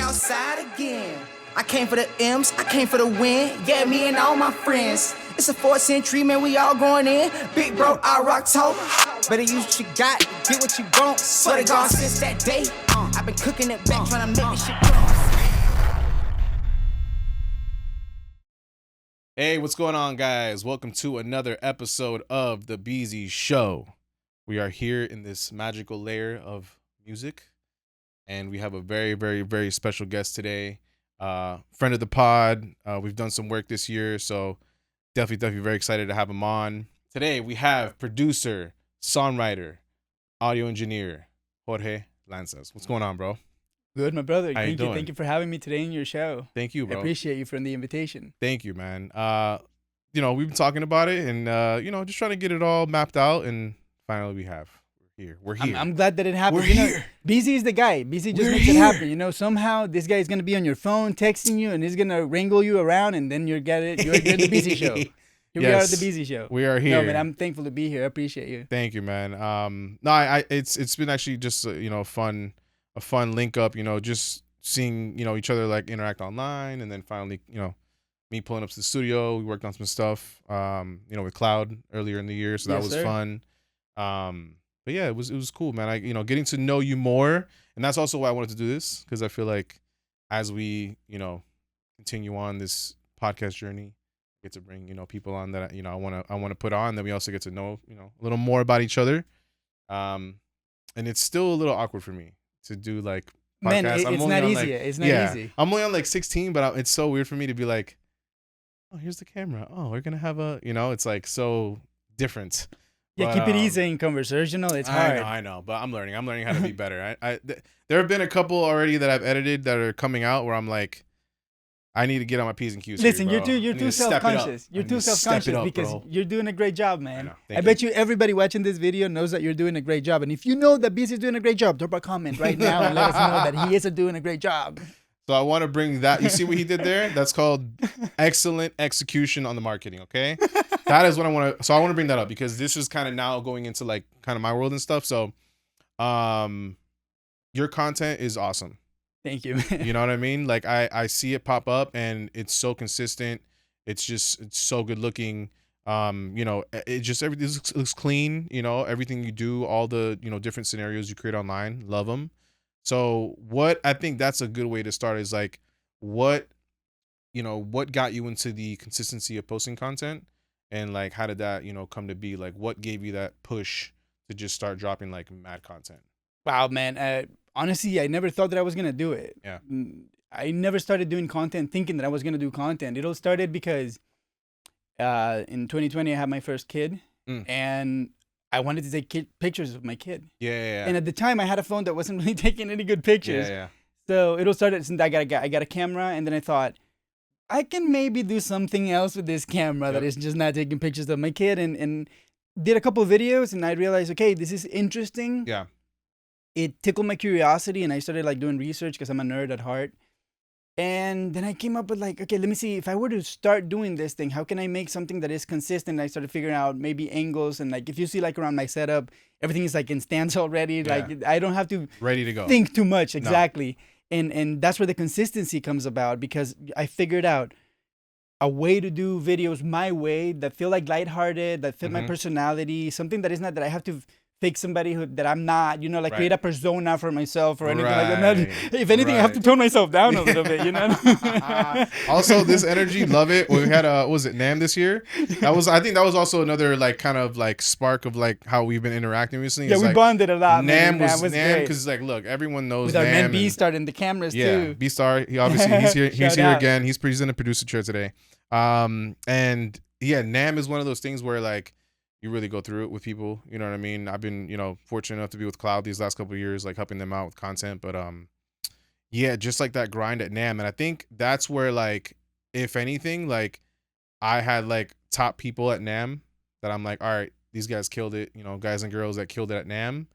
outside again. I came for the M's, I came for the win. Yeah, me and all my friends. It's a 4th century, man, we all going in. Big bro, I rock told. Better use what you got, get what you want. Swear to God, since that day, I've been cooking it back, trying to make this shit grow. Hey, what's going on, guys? Welcome to another episode of the Beezy Show. We are here in this magical layer of music, and we have a very, very, very special guest today. Friend of the pod. We've done some work this year, so definitely very excited to have him on. Today, we have producer, songwriter, audio engineer, Jorge Lanzas. What's going on, bro? Good, my brother. How you doing? Thank you for having me today in your show. Thank you, bro. I appreciate you for the invitation. Thank you, man. We've been talking about it and, just trying to get it all mapped out, and finally we have. We're here. I'm glad that it happened. We're here. Beezy is the guy. Beezy just makes it happen. Somehow this guy is going to be on your phone texting you, and he's going to wrangle you around, and then you're at the Beezy Show. Here we are at the Beezy Show. We are here. No, man, I'm thankful to be here. I appreciate you. Thank you, man. It's been actually just a fun link up. Just seeing each other like interact online, and then finally me pulling up to the studio. We worked on some stuff with Cloud earlier in the year, so that was fun. But yeah, it was cool, man. I getting to know you more, and that's also why I wanted to do this, because I feel like as we continue on this podcast journey, get to bring people on that I want to put on. Then we also get to know a little more about each other. And it's still a little awkward for me to do like podcasts. Man, it's not easy. It's not easy. I'm only on like 16, but it's so weird for me to be like, oh, here's the camera. Oh, we're gonna have it's like so different. Yeah, keep it easy and conversational. It's hard. I know, but I'm learning how to be better. There have been a couple already that I've edited that are coming out where I'm like, I need to get on my P's and Q's. Listen, here, you're too self-conscious. You're too self-conscious because you're doing a great job, man. I bet you everybody watching this video knows that you're doing a great job. And if you know that Beezy is doing a great job, drop a comment right now and let us know that he is doing a great job. So I want to bring that. You see what he did there? That's called excellent execution on the marketing. Okay, that is what I want to. So I want to bring that up because this is kind of now going into like kind of my world and stuff. So, your content is awesome. Thank you, man. You know what I mean? Like I see it pop up and it's so consistent. It's so good looking. It just everything looks clean. Everything you do, all the different scenarios you create online, love them. So what I think that's a good way to start is like what got you into the consistency of posting content, and like how did that come to be? Like what gave you that push to just start dropping like mad content? Wow, man. Honestly, I never thought that I was gonna do it. Yeah. I never started doing content thinking that I was gonna do content. It all started because in 2020 I had my first kid, and I wanted to take pictures of my kid. Yeah. And at the time, I had a phone that wasn't really taking any good pictures. Yeah. So it all started since I got a camera, and then I thought, I can maybe do something else with this camera that is just not taking pictures of my kid, and did a couple of videos, and I realized, okay, this is interesting. Yeah. It tickled my curiosity, and I started like doing research because I'm a nerd at heart. And then I came up with like, okay, let me see, if I were to start doing this thing, how can I make something that is consistent? And I started figuring out maybe angles, and like if you see like around my setup, everything is like in stance already. Yeah. Like I don't have to ready to go think too much. Exactly. No. And that's where the consistency comes about, because I figured out a way to do videos my way that feel like lighthearted, that fit my personality, something that is not that I have to fake somebody that I'm not, create a persona for myself or anything like that. If anything, I have to tone myself down a little bit, Also, this energy, love it. We had was it NAMM this year? I think that was also another like kind of like spark of like how we've been interacting recently. Yeah, we bonded a lot. NAMM was NAMM because like look, everyone knows with our NAMM. man B-Star in the cameras too. Yeah, B-Star. He obviously he's here. He's here again. He's in the producer chair today. And yeah, NAMM is one of those things where like you really go through it with people, you know what I mean? I've been, fortunate enough to be with Cloud these last couple of years, like helping them out with content. But yeah, just like that grind at NAMM. And I think that's where like, if anything, like I had like top people at NAMM that I'm like, all right, these guys killed it, guys and girls that killed it at NAMM.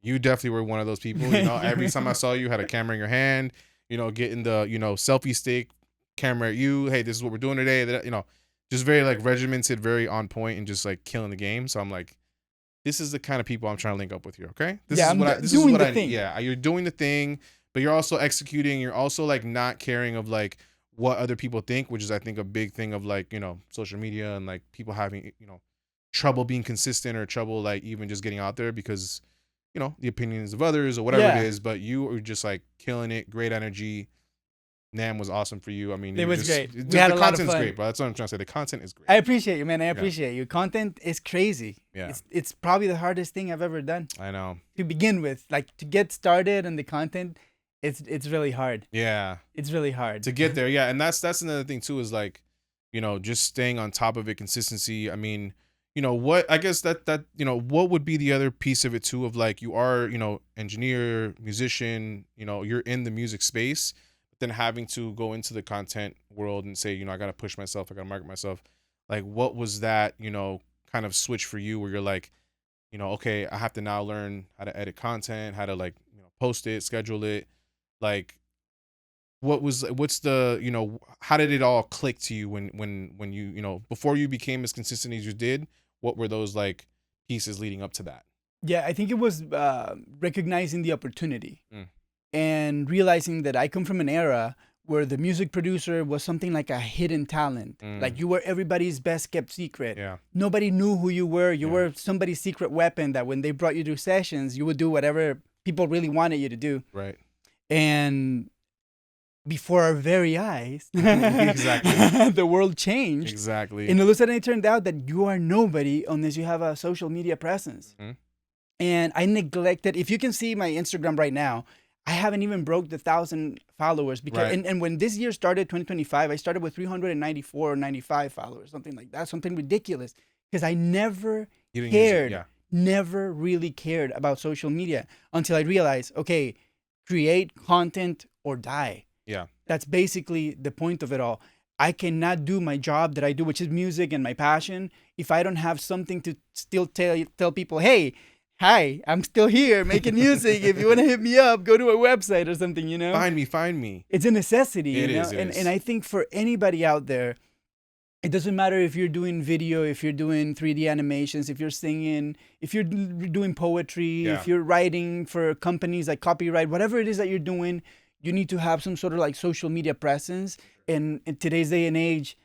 You definitely were one of those people, every time I saw you had a camera in your hand, getting the, selfie stick, camera at you. Hey, this is what we're doing today. That, just very like regimented, very on point, and just like killing the game. So I'm like, this is the kind of people I'm trying to link up with here. Okay, this is what I. Yeah, you're doing the thing. but you're also executing. You're also like not caring of like what other people think, which is I think a big thing of like, you know, social media and like people having, you know, trouble being consistent or trouble like even just getting out there because, you know, the opinions of others or whatever it is. But you were just like killing it, great energy. Nam was awesome for you. I mean, it was just, great. We had a lot of fun. The content's great, bro. That's what I'm trying to say. The content is great. I appreciate you, man. I appreciate you. Content is crazy. Yeah. It's probably the hardest thing I've ever done. I know. To begin with, like to get started on the content, it's really hard. Yeah. It's really hard. To get there, yeah. And that's another thing too, is like, you know, just staying on top of it, consistency. I mean, you know, what I guess that you know, what would be the other piece of it too of like you are, you know, engineer, musician, you know, you're in the music space. Then having to go into the content world and say, you know, I got to push myself, I got to market myself. Like, what was that, you know, kind of switch for you where you're like, you know, okay, I have to now learn how to edit content, how to like, you know, post it, schedule it. Like, what's the, you know, how did it all click to you when you know, before you became as consistent as you did, what were those like pieces leading up to that? Yeah, I think it was recognizing the opportunity. And realizing that I come from an era where the music producer was something like a hidden talent. Like you were everybody's best kept secret. Yeah. Nobody knew who you were. You were somebody's secret weapon that when they brought you to sessions, you would do whatever people really wanted you to do. Right. And before our very eyes, exactly, the world changed. Exactly. And all of a sudden it turned out that you are nobody unless you have a social media presence. And I neglected, if you can see my Instagram right now, I haven't even broke the 1,000 followers because, and when this year started, 2025, I started with 394 or 95 followers, something like that, something ridiculous, because I never cared, never really cared about social media until I realized, okay, create content or die. Yeah. That's basically the point of it all. I cannot do my job that I do, which is music and my passion, if I don't have something to still tell people, hey, hi, I'm still here making music. If you want to hit me up, go to a website or something, you know? Find me. It's a necessity, you know? It is. And I think for anybody out there, it doesn't matter if you're doing video, if you're doing 3D animations, if you're singing, if you're doing poetry, if you're writing for companies like copyright, whatever it is that you're doing, you need to have some sort of like social media presence. And in today's day and age,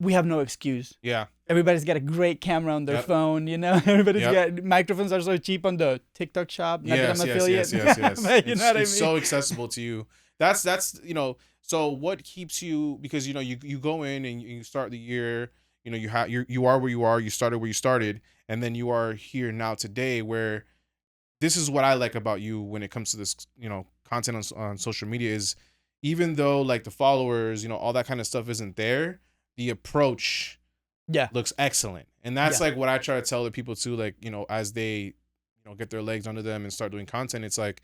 we have no excuse. Yeah. Everybody's got a great camera on their phone, you know? Everybody's got, microphones are so cheap on the TikTok shop. Not that I'm affiliate. Yes. But you know what I mean? It's so accessible to you. That's, you know, so what keeps you, because, you know, you go in and you start the year, you know, you are where you are, you started where you started, and then you are here now today where this is what I like about you when it comes to this, you know, content on social media is even though like the followers, you know, all that kind of stuff isn't there, the approach looks excellent. And that's like what I try to tell the people too, like, you know, as they, you know, get their legs under them and start doing content, it's like,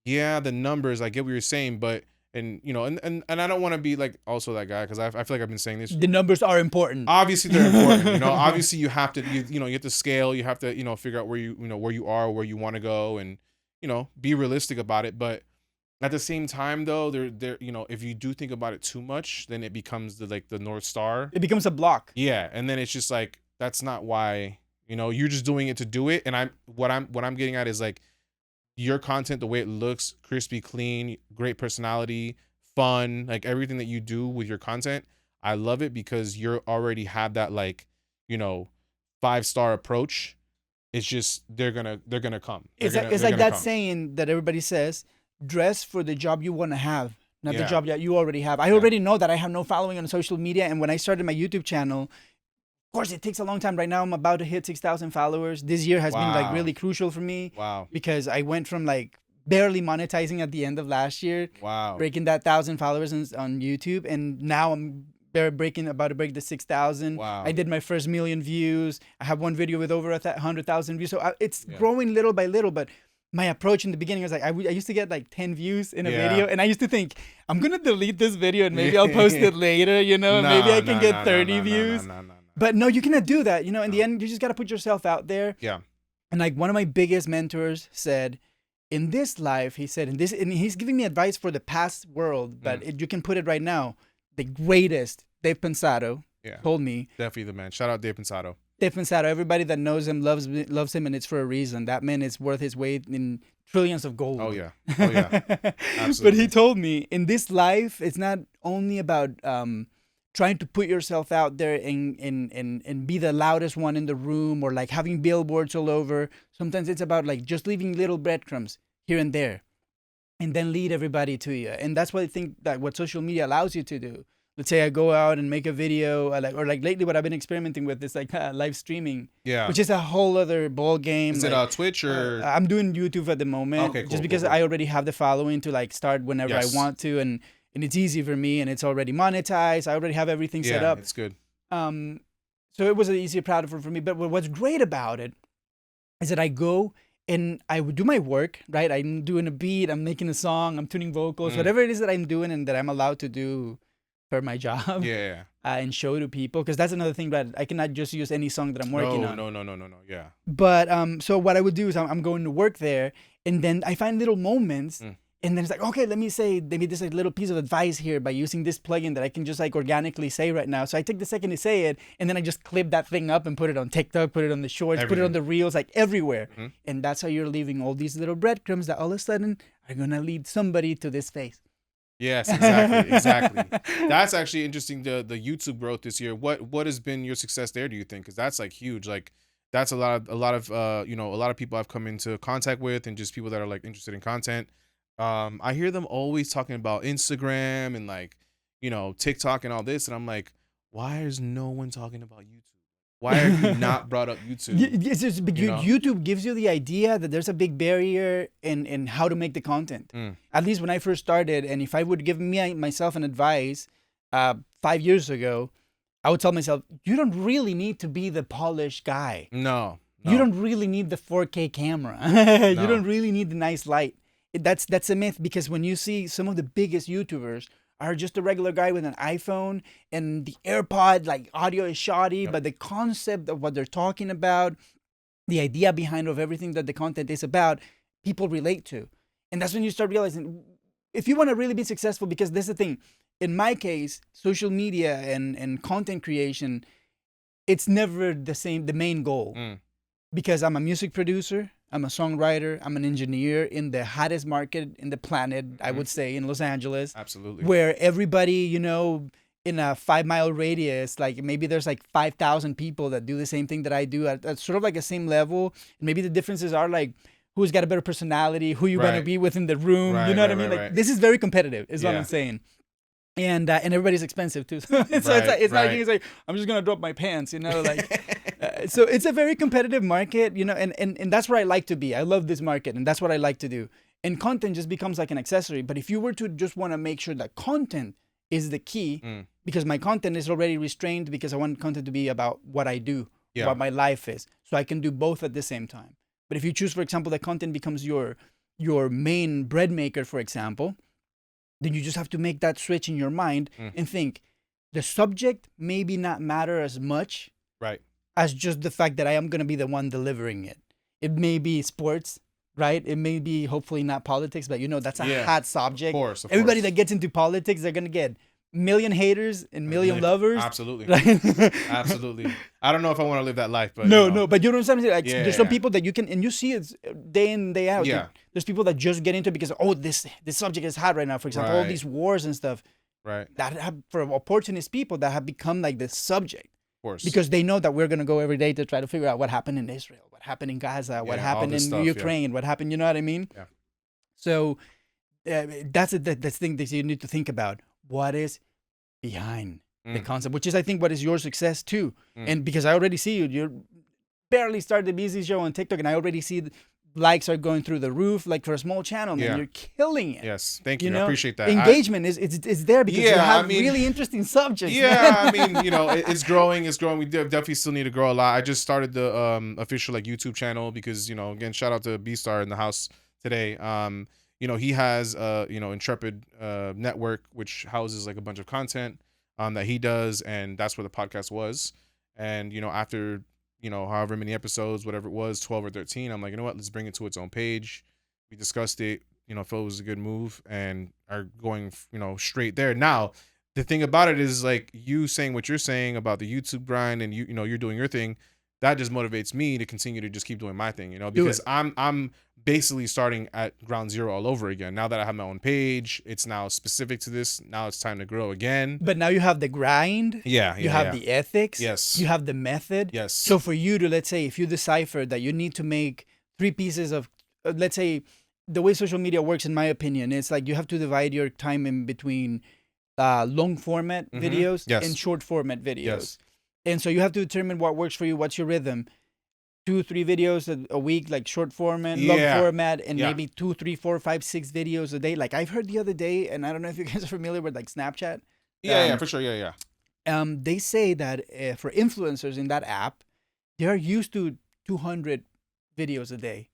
yeah, the numbers, I get what you're saying, but, and, you know, and I don't want to be like also that guy, because I feel like I've been saying this. The numbers are important. Obviously they're important, you know, obviously you have to, you know, you have to scale, you have to, you know, figure out where you know, where you are, where you want to go, and, you know, be realistic about it. But at the same time, though, there, you know, if you do think about it too much, then it becomes the North Star. It becomes a block. Yeah, and then it's just like that's not why, you know, you're just doing it to do it. And what I'm getting at is like your content, the way it looks, crispy, clean, great personality, fun, like everything that you do with your content, I love it because you already have that like, you know, 5-star approach. It's just they're gonna come. It's like that saying that everybody says. Dress for the job you want to have, not the job that you already have. I already know that I have no following on social media. And when I started my YouTube channel, of course, it takes a long time. Right now, I'm about to hit 6,000 followers. This year has been like really crucial for me. Wow. Because I went from like barely monetizing at the end of last year. Wow. Breaking that 1,000 followers on YouTube. And now I'm about to break the 6,000. Wow. I did my first 1 million views. I have one video with over 100,000 views. So it's growing little by little, but my approach in the beginning was like, I used to get like 10 views in a video. And I used to think, I'm going to delete this video and maybe I'll post it later, you know, maybe I can get 30 views. But no, you cannot do that. You know, in the end, you just got to put yourself out there. Yeah. And like one of my biggest mentors said, in this life, he said, and he's giving me advice for the past world, but you can put it right now. The greatest Dave Pensado told me. Definitely the man. Shout out Dave Pensado. stiffens out everybody that knows him, loves him, and it's for a reason. That man is worth his weight in trillions of gold. Oh yeah. Absolutely. But he told me, in this life, it's not only about trying to put yourself out there and be the loudest one in the room, or like having billboards all over. Sometimes it's about like just leaving little breadcrumbs here and there, and then lead everybody to you. And that's what I think that what social media allows you to do. Let's say I go out and make a video, or like lately what I've been experimenting with is like live streaming, which is a whole other ball game. Is like, it on Twitch or? I'm doing YouTube at the moment, Okay, cool, just because I already have the following to like start whenever I want to, and it's easy for me, and it's already monetized. I already have everything set up. It's good. So it was an easier platform for me. But what's great about it is that I go and I would do my work, right? I'm doing a beat, I'm making a song, I'm tuning vocals, whatever it is that I'm doing and that I'm allowed to do for my job. And show to people, because that's another thing, that I cannot just use any song that I'm working on. No. Yeah. But so what I would do is I'm going to work there, and then I find little moments. And then it's like, okay, let me say maybe this like little piece of advice here by using this plugin that I can just like organically say right now. So I take the second to say it, and then I just clip that thing up and put it on TikTok, put it on the shorts, put it on the reels, like everywhere. And that's how you're leaving all these little breadcrumbs that all of a sudden are gonna lead somebody to this space. Yes, exactly. That's actually interesting. The YouTube growth this year. What has been your success there, do you think? Because that's like huge. Like that's a lot of a lot of people I've come into contact with, and just people that are like interested in content. I hear them always talking about Instagram and like, TikTok and all this. And I'm like, why is no one talking about YouTube? Why have you not brought up YouTube? YouTube gives you the idea that there's a big barrier in how to make the content. At least when I first started, and if I would give myself an advice 5 years ago, I would tell myself, you don't really need to be the polished guy. No. You don't really need the 4K camera. You don't really need the nice light. That's a myth, because when you see some of the biggest YouTubers are just a regular guy with an iPhone and the AirPod, like audio is shoddy, but the concept of what they're talking about, the idea behind of everything that the content is about, people relate to. And that's when you start realizing, if you want to really be successful, because this is the thing, in my case, social media and content creation, it's never the main goal. Because I'm a music producer, I'm a songwriter, I'm an engineer in the hottest market in the planet, I would say, in Los Angeles. Absolutely. Where everybody, in a 5-mile radius, like maybe there's like 5,000 people that do the same thing that I do at sort of like the same level. And maybe the differences are like who's got a better personality, who you want to be within the room. You know what I mean? Like this is very competitive, is what I'm saying. And everybody's expensive too. So it's not like you can say, I'm just gonna drop my pants, so it's a very competitive market, and that's where I like to be. I love this market, and that's what I like to do. And content just becomes like an accessory. But if you were to just want to make sure that content is the key, because my content is already restrained, because I want content to be about what I do, what my life is, so I can do both at the same time. But if you choose, for example, that content becomes your main bread maker, for example, then you just have to make that switch in your mind and think, the subject maybe not matter as much as just the fact that I am going to be the one delivering it. It may be sports, right? It may be hopefully not politics, but that's a hot subject. Of course. Everybody that gets into politics, they're going to get million haters and million lovers. Absolutely. Absolutely. I don't know if I want to live that life, but no, but you know what I'm saying? Like, there's some people that you can, and you see it day in, day out. Yeah. There's people that just get into it because, this subject is hot right now. For example, all these wars and stuff. Right. That have, for opportunist people, that have become like the subject. Of course. Because they know that we're going to go every day to try to figure out what happened in Israel, what happened in Gaza, what happened in Ukraine, what happened, you know what I mean? Yeah. So that's the thing that you need to think about. What is behind the concept, which is, I think, what is your success too. And because I already see you're barely started the Beezy Show on TikTok, and I already see likes are going through the roof, like for a small channel, man, you're killing it. Yes, thank you. I appreciate that. Engagement is there because you have really interesting subjects. Yeah, it's growing. We definitely still need to grow a lot. I just started the official YouTube channel because again, shout out to B-Star in the house today. He has Intrepid Network, which houses like a bunch of content that he does, and that's where the podcast was. And after however many episodes, whatever it was, 12 or 13, I'm like, you know what, let's bring it to its own page. We discussed it, felt it was a good move, and are going straight there. Now the thing about it is, like, you saying what you're saying about the YouTube grind, and you're doing your thing, that just motivates me to continue to just keep doing my thing, you know, because I'm basically starting at ground zero all over again. Now that I have my own page, it's now specific to this. Now it's time to grow again. But now you have the grind. Yeah. You have the ethics. Yes. You have the method. Yes. So for you to, let's say, if you decipher that you need to make 3 pieces of, let's say, the way social media works, in my opinion, it's like you have to divide your time in between long format videos and short format videos. Yes. And so you have to determine what works for you. What's your rhythm? 2-3 videos a week, like short format, long format, and maybe 2, 3, 4, 5, 6 videos a day. Like I've heard the other day, and I don't know if you guys are familiar with like Snapchat. Yeah, for sure. Yeah. They say that for influencers in that app, they are used to 200 videos a day.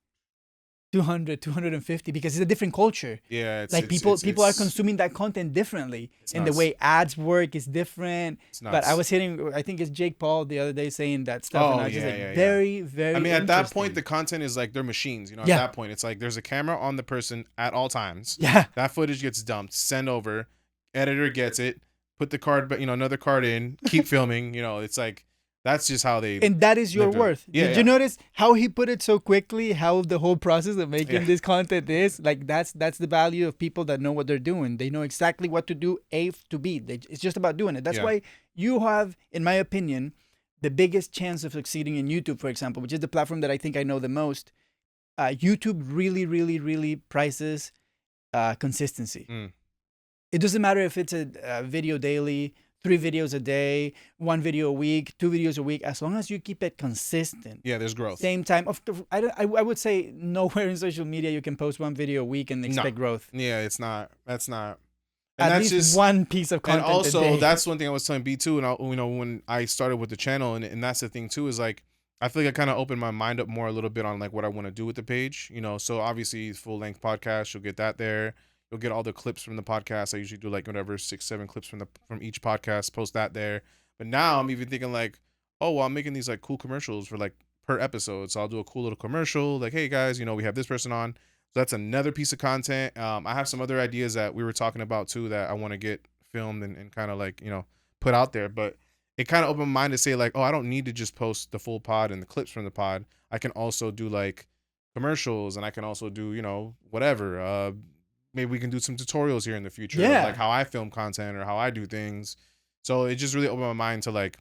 200, 250, because it's a different culture. Yeah, people are consuming that content differently, and the way ads work is different. But I was hearing, I think it's Jake Paul the other day saying that stuff, and I was just very, very. I mean, at that point, the content is like they're machines. You know, at that point, it's like there's a camera on the person at all times. Yeah, that footage gets dumped, send over, editor gets it, put the card, but another card in, keep filming. You know, it's like. That's just how they. And that is your worth. Did you notice how he put it so quickly? How the whole process of making this content is like that's the value of people that know what they're doing. They know exactly what to do, A to B. It's just about doing it. That's why you have, in my opinion, the biggest chance of succeeding in YouTube, for example, which is the platform that I think I know the most. YouTube really, really, really prices consistency. It doesn't matter if it's a video daily, 3 videos a day, 1 video a week, 2 videos a week, as long as you keep it consistent. Yeah, there's growth. Same time. I would say nowhere in social media you can post 1 video a week and expect growth. Yeah, it's not. That's not. And at least just 1 piece of content. And also, a day. That's one thing I was telling B too. And when I started with the channel, and that's the thing too, is like I feel like I kind of opened my mind up more a little bit on like what I want to do with the page. So obviously full length podcast, you'll get that there. You'll get all the clips from the podcast. I usually do like whatever 6, 7 clips from each podcast, post that there. But now I'm even thinking like, oh, well, I'm making these like cool commercials for like per episode. So I'll do a cool little commercial like, hey guys, we have this person on. So that's another piece of content. I have some other ideas that we were talking about too that I want to get filmed and kind of like, put out there. But it kind of opened my mind to say like, oh, I don't need to just post the full pod and the clips from the pod. I can also do like commercials, and I can also do, whatever. Maybe we can do some tutorials here in the future, like how I film content or how I do things. So it just really opened my mind to like,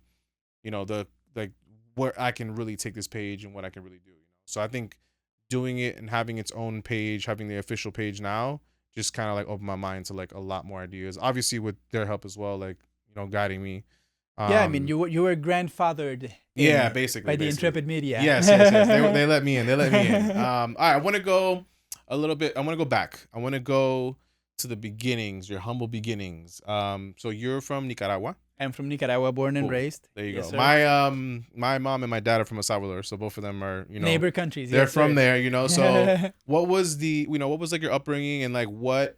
where I can really take this page and what I can really do. So I think doing it and having its own page, having the official page now, just kind of like opened my mind to like a lot more ideas. Obviously with their help as well, like guiding me. I mean you were grandfathered. Basically by the Intrepid Media. Yes. They let me in. All right, I want to go a little bit. I want to go back. I want to go to the beginnings, your humble beginnings. So you're from Nicaragua? I'm from Nicaragua, born and raised. There you go. Sir. My mom and my dad are from El Salvador, so both of them are, neighbor countries. They're from there, So what was what was like your upbringing, and like what,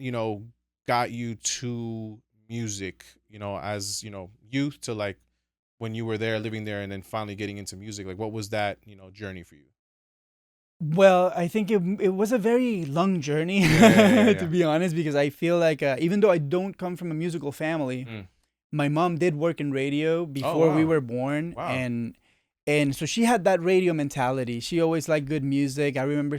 got you to music, as, youth to like when you were there, living there, and then finally getting into music? Like what was that, journey for you? Well, I think it was a very long journey, to be honest, because I feel like even though I don't come from a musical family, my mom did work in radio before we were born. Wow. And so she had that radio mentality. She always liked good music. I remember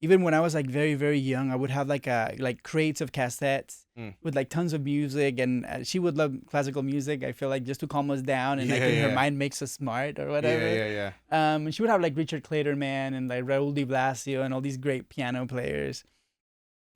even when I was like very, very young, I would have like crates of cassettes with like tons of music, and she would love classical music. I feel like just to calm us down, and her mind makes us smart or whatever. And she would have like Richard Clayderman and like Raul Di Blasio and all these great piano players.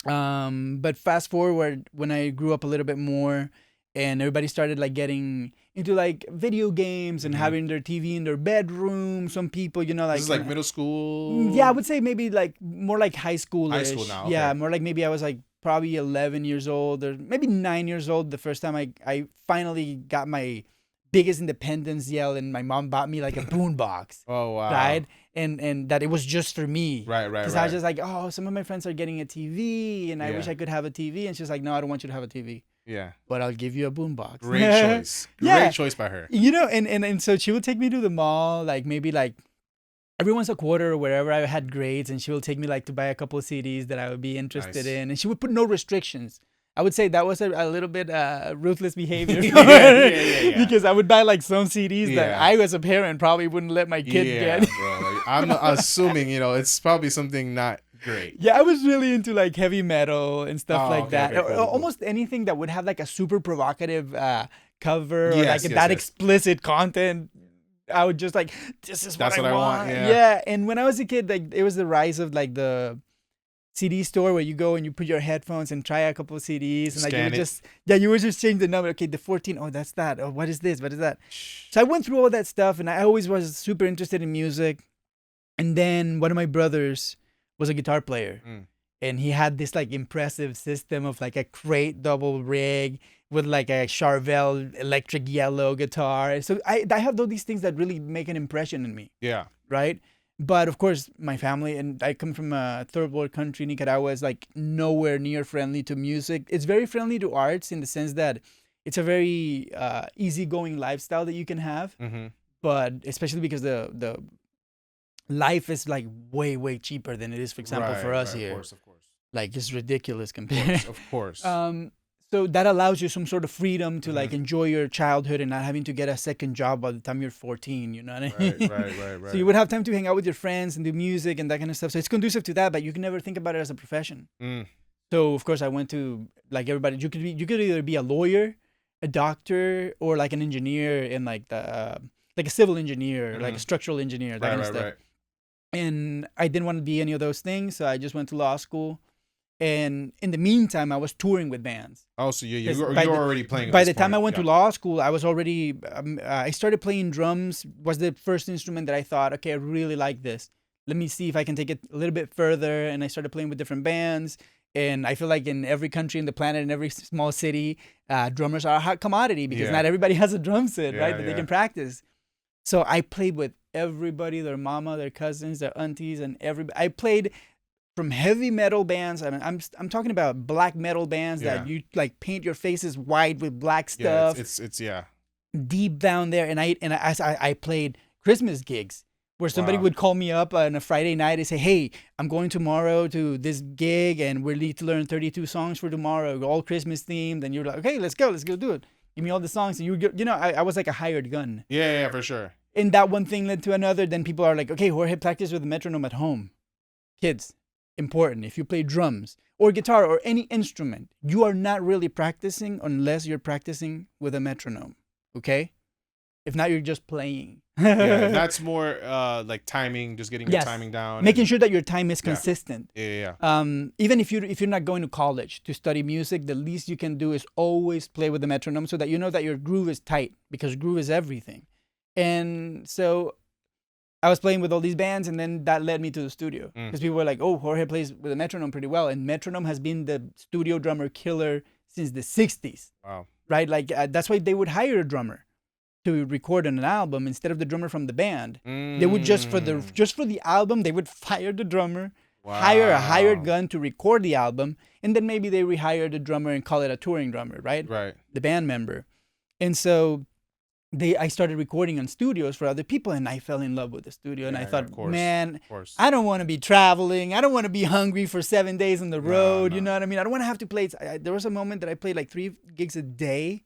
But fast forward, when I grew up a little bit more, and everybody started like getting into like video games and having their TV in their bedroom. Some people, like this is like middle school. Yeah, I would say maybe like more like high school. High school now. Okay. Yeah, more like maybe I was like probably 11 years old or maybe 9 years old the first time I finally got my biggest independence yell, and my mom bought me like a boombox. Oh wow! Right, and that it was just for me. Right. Because I was just like, oh, some of my friends are getting a TV, and I wish I could have a TV, and she's like, no, I don't want you to have a TV. Yeah. But I'll give you a boombox. Great choice. Great choice by her. And so she would take me to the mall, like maybe like every once a quarter or wherever I had grades, and she will take me like to buy a couple of CDs that I would be interested in. And she would put no restrictions. I would say that was a little bit ruthless behavior. Yeah. Because I would buy like some CDs that Yeah. I, as a parent, probably wouldn't let my kid get. Bro. Like, I'm assuming, it's probably something not great. Yeah, I was really into like heavy metal and stuff like okay, that. okay, cool, Almost anything that would have like a super provocative cover or Yes, like yes, that yes. explicit content. I would just like, this is That's what I want. yeah. And when I was a kid, like it was the rise of like the CD store where you go and you put your headphones and try a couple of CDs and like Scan it. you would just change the number. Okay, the 14. Oh, that's that. Oh, what is this? What is that? So I went through all that stuff and I always was super interested in music. And then one of my brothers was a guitar player. And he had this like impressive system of like a crate double rig with like a Charvel electric yellow guitar. So I have all these things that really make an impression in me. Yeah. Right. But of course, my family, and I come from a third world country, Nicaragua, is like nowhere near friendly to music. It's very friendly to arts in the sense that it's a very easygoing lifestyle that you can have. Mm-hmm. But especially because the life is like way cheaper than it is, for example, for us here. Of course. Like it's ridiculous compared. Of course. So that allows you some sort of freedom to like enjoy your childhood and not having to get a second job by the time you're 14, you know what I mean? Right. So you would have time to hang out with your friends and do music and that kind of stuff. So it's conducive to that, but you can never think about it as a profession. So of course I went to, like everybody, you could either be a lawyer, a doctor, or like an engineer in like the like a civil engineer, like a structural engineer, that kind of stuff. Right. And I didn't want to be any of those things, so I just went to law school. And in the meantime, I was touring with bands. Oh, so you're already playing. By the time I went to law school, I was already, I started playing drums, was the first instrument that I thought, okay, I really like this. Let me see if I can take it a little bit further. And I started playing with different bands. And I feel like in every country in the planet, in every small city, drummers are a hot commodity because not everybody has a drum set, right, that they can practice. So I played with everybody, their mama, their cousins, their aunties, and everybody. I played from heavy metal bands. I mean, I'm talking about black metal bands that you like paint your faces white with black stuff. It's deep down there. And I played Christmas gigs where somebody would call me up on a Friday night and say, "Hey, I'm going tomorrow to this gig, and we need to learn 32 songs for tomorrow, all Christmas themed." And you're like, "Okay, let's go do it. Give me all the songs." And I was like a hired gun. Yeah, for sure. And that one thing led to another. Then people are like, "Okay, Jorge, practice with a metronome at home." Kids, important. If you play drums or guitar or any instrument, you are not really practicing unless you're practicing with a metronome. Okay? If not, you're just playing. Yeah, that's more like timing, just getting your timing down. Making sure that your time is consistent. Yeah. Even if you're not going to college to study music, the least you can do is always play with the metronome so that you know that your groove is tight, because groove is everything. And so I was playing with all these bands, and then that led me to the studio because people were like, "Oh, Jorge plays with a metronome pretty well," and metronome has been the studio drummer killer since the 60s. Wow. Right? Like that's why they would hire a drummer to record an album instead of the drummer from the band. They would just for the album, they would fire the drummer, hire a hired gun to record the album, and then maybe they rehire the drummer and call it a touring drummer, right? Right. The band member. And so I started recording on studios for other people, and I fell in love with the studio. And I thought, man, I don't want to be traveling. I don't want to be hungry for 7 days on the road. No. You know what I mean? I don't want to have to play. There was a moment that I played like 3 gigs a day.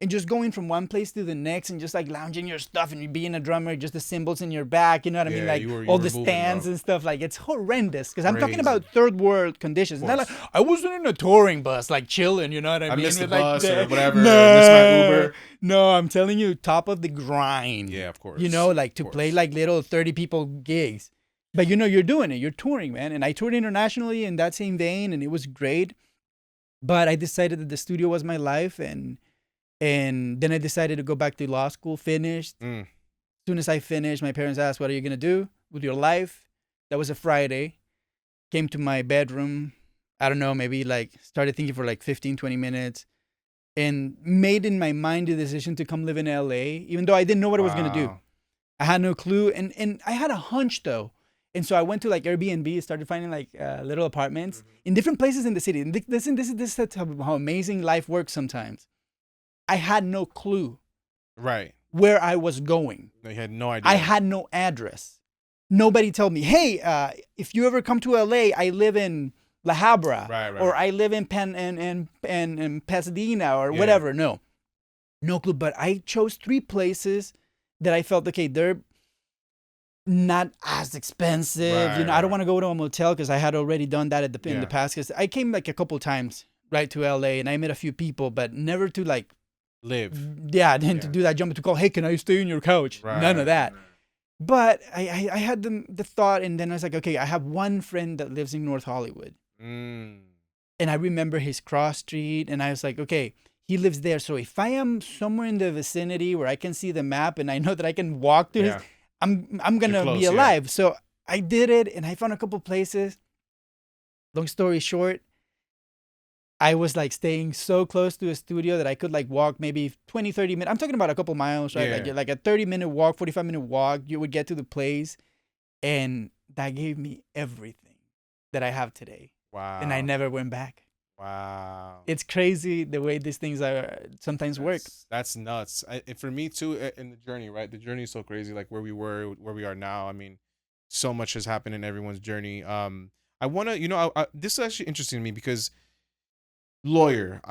And just going from one place to the next and just like lounging your stuff and you being a drummer, just the cymbals in your back, you know what I mean? Like all the stands and stuff, like it's horrendous. Because I'm talking about third world conditions. Not like I wasn't in a touring bus, like chilling, you know what I mean? I missed the like, bus or whatever, missed my Uber. No, I'm telling you, top of the grind. Yeah, of course. You know, like to play like little 30 people gigs. But you know, you're doing it, you're touring, man. And I toured internationally in that same vein, and it was great. But I decided that the studio was my life, and then I decided to go back to law school, finished. As soon as I finished, my parents asked, "What are you going to do with your life?" That was a Friday. Came to my bedroom. I don't know, maybe like started thinking for like 15, 20 minutes and made in my mind the decision to come live in LA, even though I didn't know what I was going to do. I had no clue. And I had a hunch though. And so I went to like Airbnb, started finding like little apartments in different places in the city. And this is how amazing life works sometimes. I had no clue where I was going. You had no idea. I had no address. Nobody told me, "Hey, if you ever come to LA, I live in La Habra, Right. or I live in in Pasadena or whatever. No clue. But I chose 3 places that I felt, okay, they're not as expensive. Right, I don't want to go to a motel because I had already done that in the past. Because I came like a couple times right to LA and I met a few people, but never to like live. Yeah, then to do that jump to call, hey, can I stay in your couch? Right. None of that. But I had the thought, and then I was like, okay, I have one friend that lives in North Hollywood. And I remember his cross street, and I was like, okay, he lives there. So if I am somewhere in the vicinity where I can see the map and I know that I can walk to his, I'm gonna be alive. So I did it, and I found a couple places. Long story short, I was like staying so close to a studio that I could like walk maybe 20, 30 minutes. I'm talking about a couple miles, right? Like a 30-minute walk, 45-minute walk. You would get to the place, and that gave me everything that I have today. Wow. And I never went back. Wow. It's crazy the way these things are sometimes work. That's nuts. For me too, in the journey, right? The journey is so crazy. Like where we were, where we are now. I mean, so much has happened in everyone's journey. I want to, this is actually interesting to me because lawyer,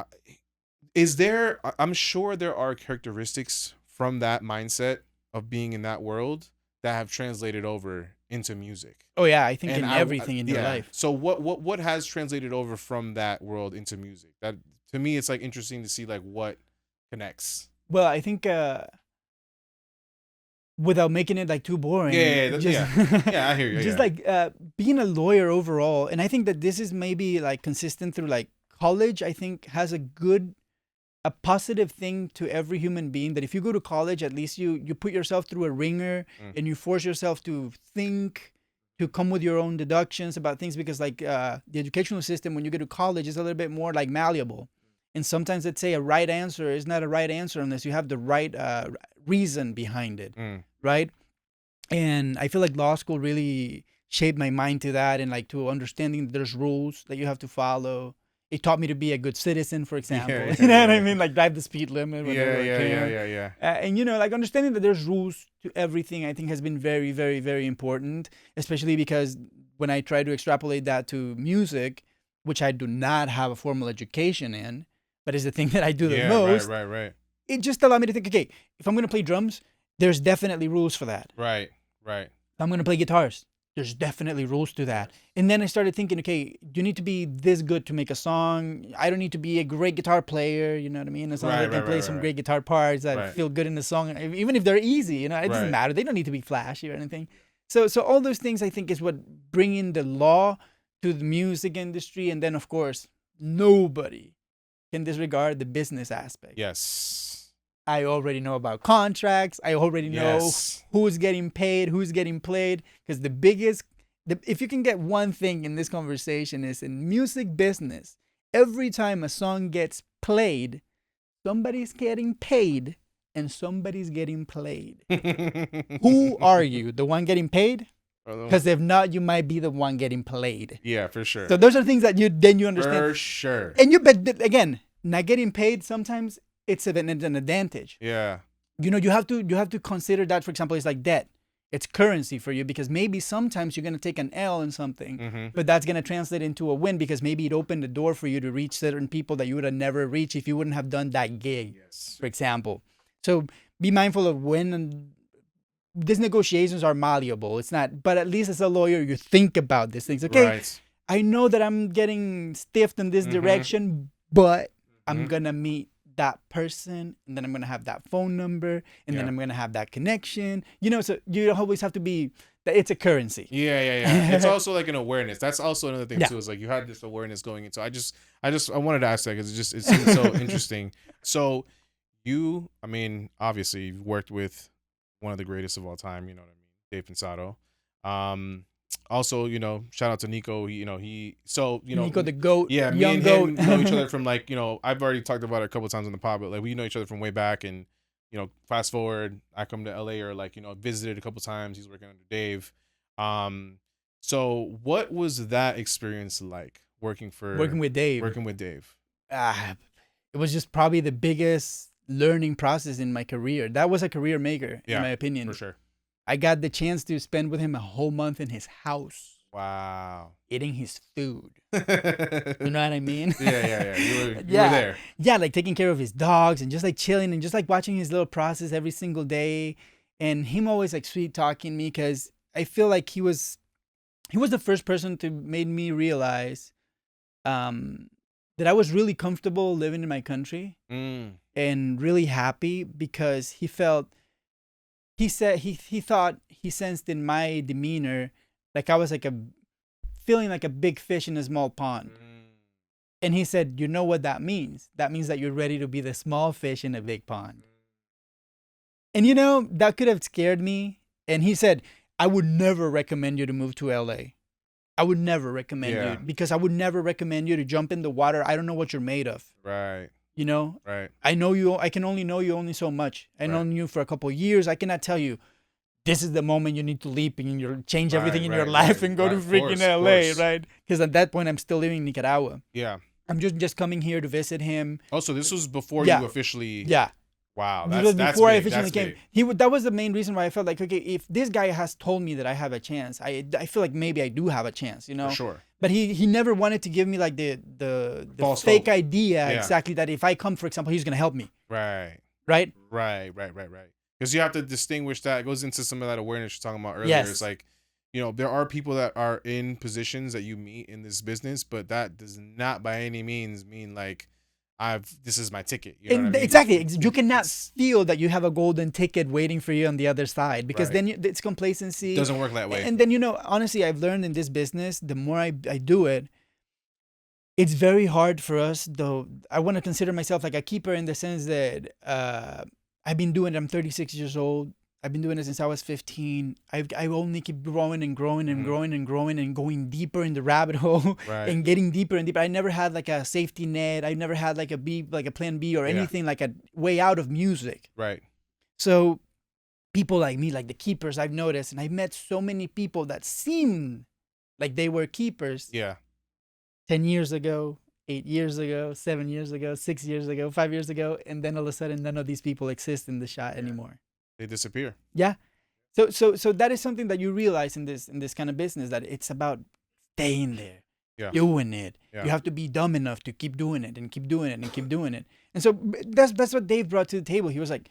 I'm sure there are characteristics from that mindset of being in that world that have translated over into music. Oh yeah, I think everything in your life. So what has translated over from that world into music? That to me, it's like interesting to see like what connects. Well, I think without making it like too boring. Yeah, I hear you. Just like being a lawyer overall, and I think that this is maybe like consistent through like college. I think has a positive thing to every human being, that if you go to college, at least you put yourself through a ringer and you force yourself to think, to come with your own deductions about things, because like the educational system when you go to college is a little bit more like malleable, and sometimes let's say a right answer is not a right answer unless you have the right reason behind it, right? And I feel like law school really shaped my mind to that, and like to understanding that there's rules that you have to follow. It taught me to be a good citizen, for example. You know what I mean? Like drive the speed limit. Yeah. And like understanding that there's rules to everything, I think has been very, very, very important, especially because when I try to extrapolate that to music, which I do not have a formal education in, but is the thing that I do the most. Right. It just allowed me to think, okay, if I'm going to play drums, there's definitely rules for that. Right. If I'm going to play guitars, there's definitely rules to that. And then I started thinking, okay, you need to be this good to make a song. I don't need to be a great guitar player, you know what I mean? As long as I can play some great guitar parts that feel good in the song, even if they're easy, it doesn't matter. They don't need to be flashy or anything. So all those things I think is what bringing the law to the music industry. And then of course, nobody can disregard the business aspect. Yes. I already know about contracts. I already know who's getting paid, who's getting played. Because if you can get one thing in this conversation is in music business, every time a song gets played, somebody's getting paid and somebody's getting played. Who are you? The one getting paid? Because if not, you might be the one getting played. Yeah, for sure. So those are things that you understand. For sure. And but again, not getting paid sometimes it's an advantage. Yeah. You have to consider that, for example, it's like debt. It's currency for you because maybe sometimes you're going to take an L in something, but that's going to translate into a win because maybe it opened the door for you to reach certain people that you would have never reached if you wouldn't have done that gig, for example. So be mindful of when these negotiations are malleable. It's not, but at least as a lawyer, you think about these things. Okay, I know that I'm getting stiffed in this direction, but I'm going to meet that person, and then I'm going to have that phone number, and then I'm going to have that connection. So you always have to be that it's a currency. Yeah. It's also like an awareness. That's also another thing too, is like you had this awareness going into. I wanted to ask that because it seems so interesting. So obviously you've worked with one of the greatest of all time, you know what I mean, Dave Pensado. Also, shout out to Nico. Nico the GOAT. Yeah, me and him know each other from like, I've already talked about it a couple times on the pod, but like we know each other from way back. And fast forward, I come to LA or like visited a couple times. He's working under Dave. So what was that experience like working with Dave? It was just probably the biggest learning process in my career. That was a career maker, in my opinion. For sure. I got the chance to spend with him a whole month in his house. Wow. Eating his food. You know what I mean? Yeah. You were there. Yeah, like taking care of his dogs and just like chilling and just like watching his little process every single day. And him always like sweet talking me, because I feel like he was the first person to made me realize that I was really comfortable living in my country and really happy, because he thought he sensed in my demeanor like I was like feeling like a big fish in a small pond. And he said, you know what that means? That means that you're ready to be the small fish in a big pond. And you know, that could have scared me. And he said, I would never recommend you to move to LA. I would never recommend you, because I would never recommend you to jump in the water. I don't know what you're made of. Right. You know? Right. I know you. I can only know you only so much. I known you for a couple of years. I cannot tell you, this is the moment you need to leap and you change everything in your life and go to freaking LA, right? Because at that point, I'm still living in Nicaragua. Yeah. I'm just coming here to visit him. Oh, so this was before you officially... Yeah. Wow, that's before big. I officially came. That was the main reason why I felt like, okay, if this guy has told me that I have a chance, I feel like maybe I do have a chance, you know. For sure. But he never wanted to give me like the false fake hope. idea exactly that if I come, for example, he's gonna help me. Right. Right. Because you have to distinguish that. It goes into some of that awareness you're talking about earlier. Yes. It's like, you know, there are people that are in positions that you meet in this business, but that does not by any means mean like this is my ticket. You know what I mean? Exactly. You cannot feel that you have a golden ticket waiting for you on the other side, because then it's complacency. It doesn't work that way. And then, you know, honestly, I've learned in this business, the more I do it, it's very hard for us, though. I want to consider myself like a keeper in the sense that I've been doing it. I'm 36 years old. I've been doing it since I was 15. I only keep growing and growing and growing and growing and going deeper in the rabbit hole and getting deeper and deeper. I never had like a safety net. I never had like a plan B or anything like a way out of music. Right. So people like me, like the keepers, I've noticed, and I've met so many people that seem like they were keepers. Yeah. 10 years ago, 8 years ago, 7 years ago, 6 years ago, 5 years ago, and then all of a sudden none of these people exist in the shot anymore. They disappear. Yeah. So that is something that you realize in this kind of business, that it's about staying there, doing it. Yeah. You have to be dumb enough to keep doing it and keep doing it and keep doing it. And so that's what Dave brought to the table. He was like,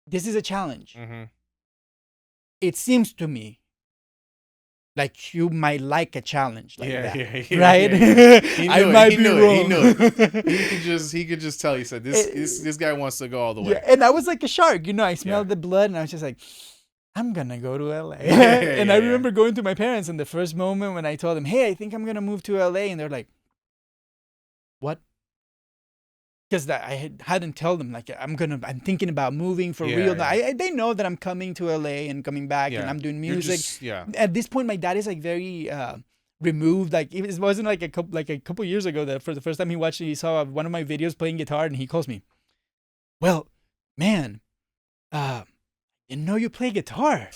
this is a challenge. It seems to me like you might like a challenge like that, right? I might be wrong. He knew it. He could just tell. He said, this guy wants to go all the way. Yeah, and I was like a shark, you know. I smelled the blood, and I was just like, I'm gonna go to LA. And I remember going to my parents in the first moment when I told them, hey, I think I'm gonna move to LA, and they're like, what? Because I hadn't told them like I'm thinking about moving for real. They know that I'm coming to LA and coming back and I'm doing music. At this point, my dad is like very removed. Like it wasn't like a couple years ago that for the first time he saw one of my videos playing guitar, and he calls me, well, man, you know you play guitar.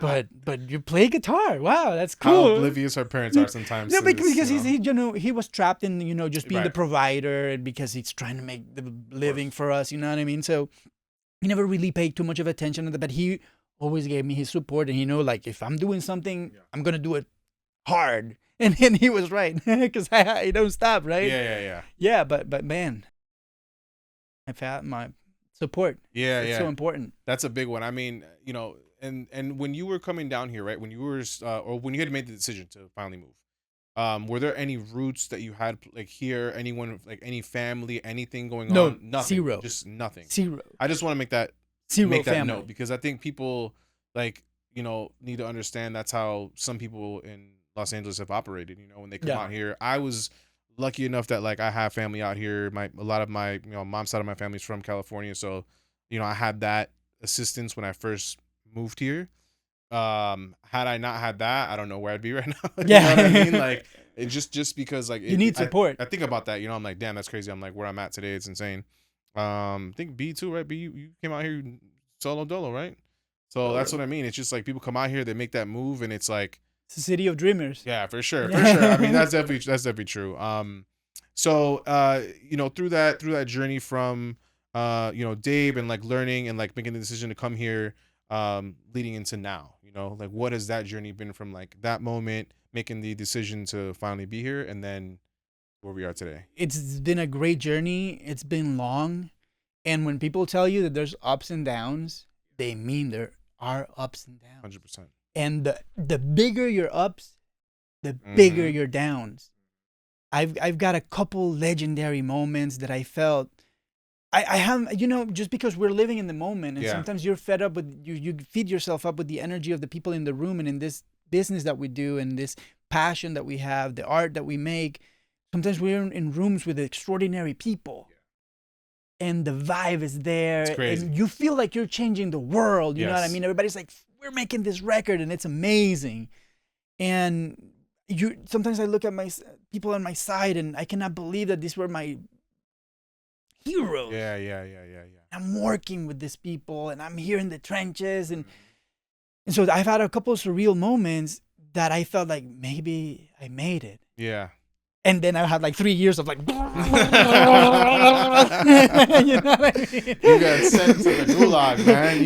but you play guitar. Wow, that's cool. How oblivious our parents are sometimes. No, because he was trapped in just being the provider, and because he's trying to make the living for us. You know what I mean? So he never really paid too much of attention to that. But he always gave me his support, and like if I'm doing something, I'm gonna do it hard. And he was right, because I don't stop, right? Yeah. But man, I've had my support. It's so important. That's a big one. I mean, And when you were coming down here, right? When you were, or when you had made the decision to finally move, were there any roots that you had like here? Anyone, like any family, anything going on? Nothing. Zero. Just nothing. Zero. I just want to make that note, because I think people need to understand that's how some people in Los Angeles have operated. When they come out here, I was lucky enough that like I have family out here. A lot of my mom's side of my family is from California, so I had that assistance when I first moved here. Had I not had that, I don't know where I'd be right now. You know what I mean? Like it just because like you need support. I think about that, I'm like, damn, that's crazy. I'm like, where I'm at today, it's insane. I think B too, right? B, you came out here solo dolo, right? So that's what I mean. It's just like people come out here, they make that move, and it's like it's a city of dreamers. Yeah, for sure. I mean, that's definitely true. So through that journey from Dave and like learning and like making the decision to come here, leading into now? You know, like what has that journey been from like that moment, making the decision to finally be here, and then where we are today? It's been a great journey. It's been long. And when people tell you that there's ups and downs, they mean there are ups and downs. 100%. And the bigger your ups, the bigger your downs. I've got a couple legendary moments that I felt I have, you know, just because we're living in the moment, and sometimes you're fed up with you feed yourself up with the energy of the people in the room, and in this business that we do, and this passion that we have, the art that we make. Sometimes we're in rooms with extraordinary people, and the vibe is there, and you feel like you're changing the world. You know what I mean? Everybody's like, we're making this record, and it's amazing. And sometimes I look at my people on my side, and I cannot believe that these were my heroes. Yeah. I'm working with these people, and I'm here in the trenches, and so I've had a couple of surreal moments that I felt like maybe I made it. Yeah. And then I had like 3 years of like, you know what I mean? You got sent to the gulag, man.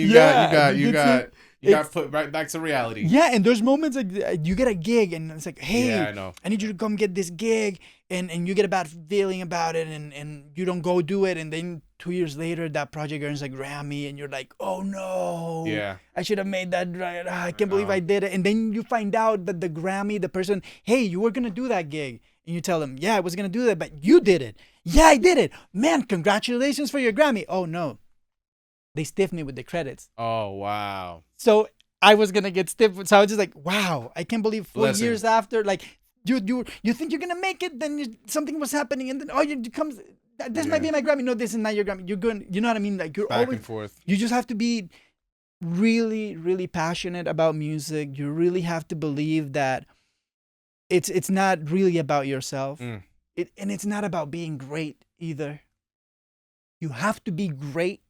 You got put right back to reality. Yeah, and there's moments like you get a gig and it's like, hey, I know. I need you to come get this gig, and you get a bad feeling about it, and you don't go do it, and then 2 years later that project earns a Grammy, and you're like, oh no, I should have made that right. I can't believe I did it. And then you find out that the Grammy, the person, hey, you were gonna do that gig, and you tell them, yeah, I was gonna do that, but you did it. Yeah, I did it, man. Congratulations for your Grammy. Oh no, they stiffed me with the credits. Oh wow. So I was gonna get stiffed. So I was just like, wow, I can't believe 4 years after, like you think you're gonna make it, then something was happening, and then it comes. This might be my Grammy. No, this is not your Grammy. You're going. You know what I mean? Like you're back always and forth. You just have to be really, really passionate about music. You really have to believe that it's not really about yourself. And it's not about being great either. You have to be great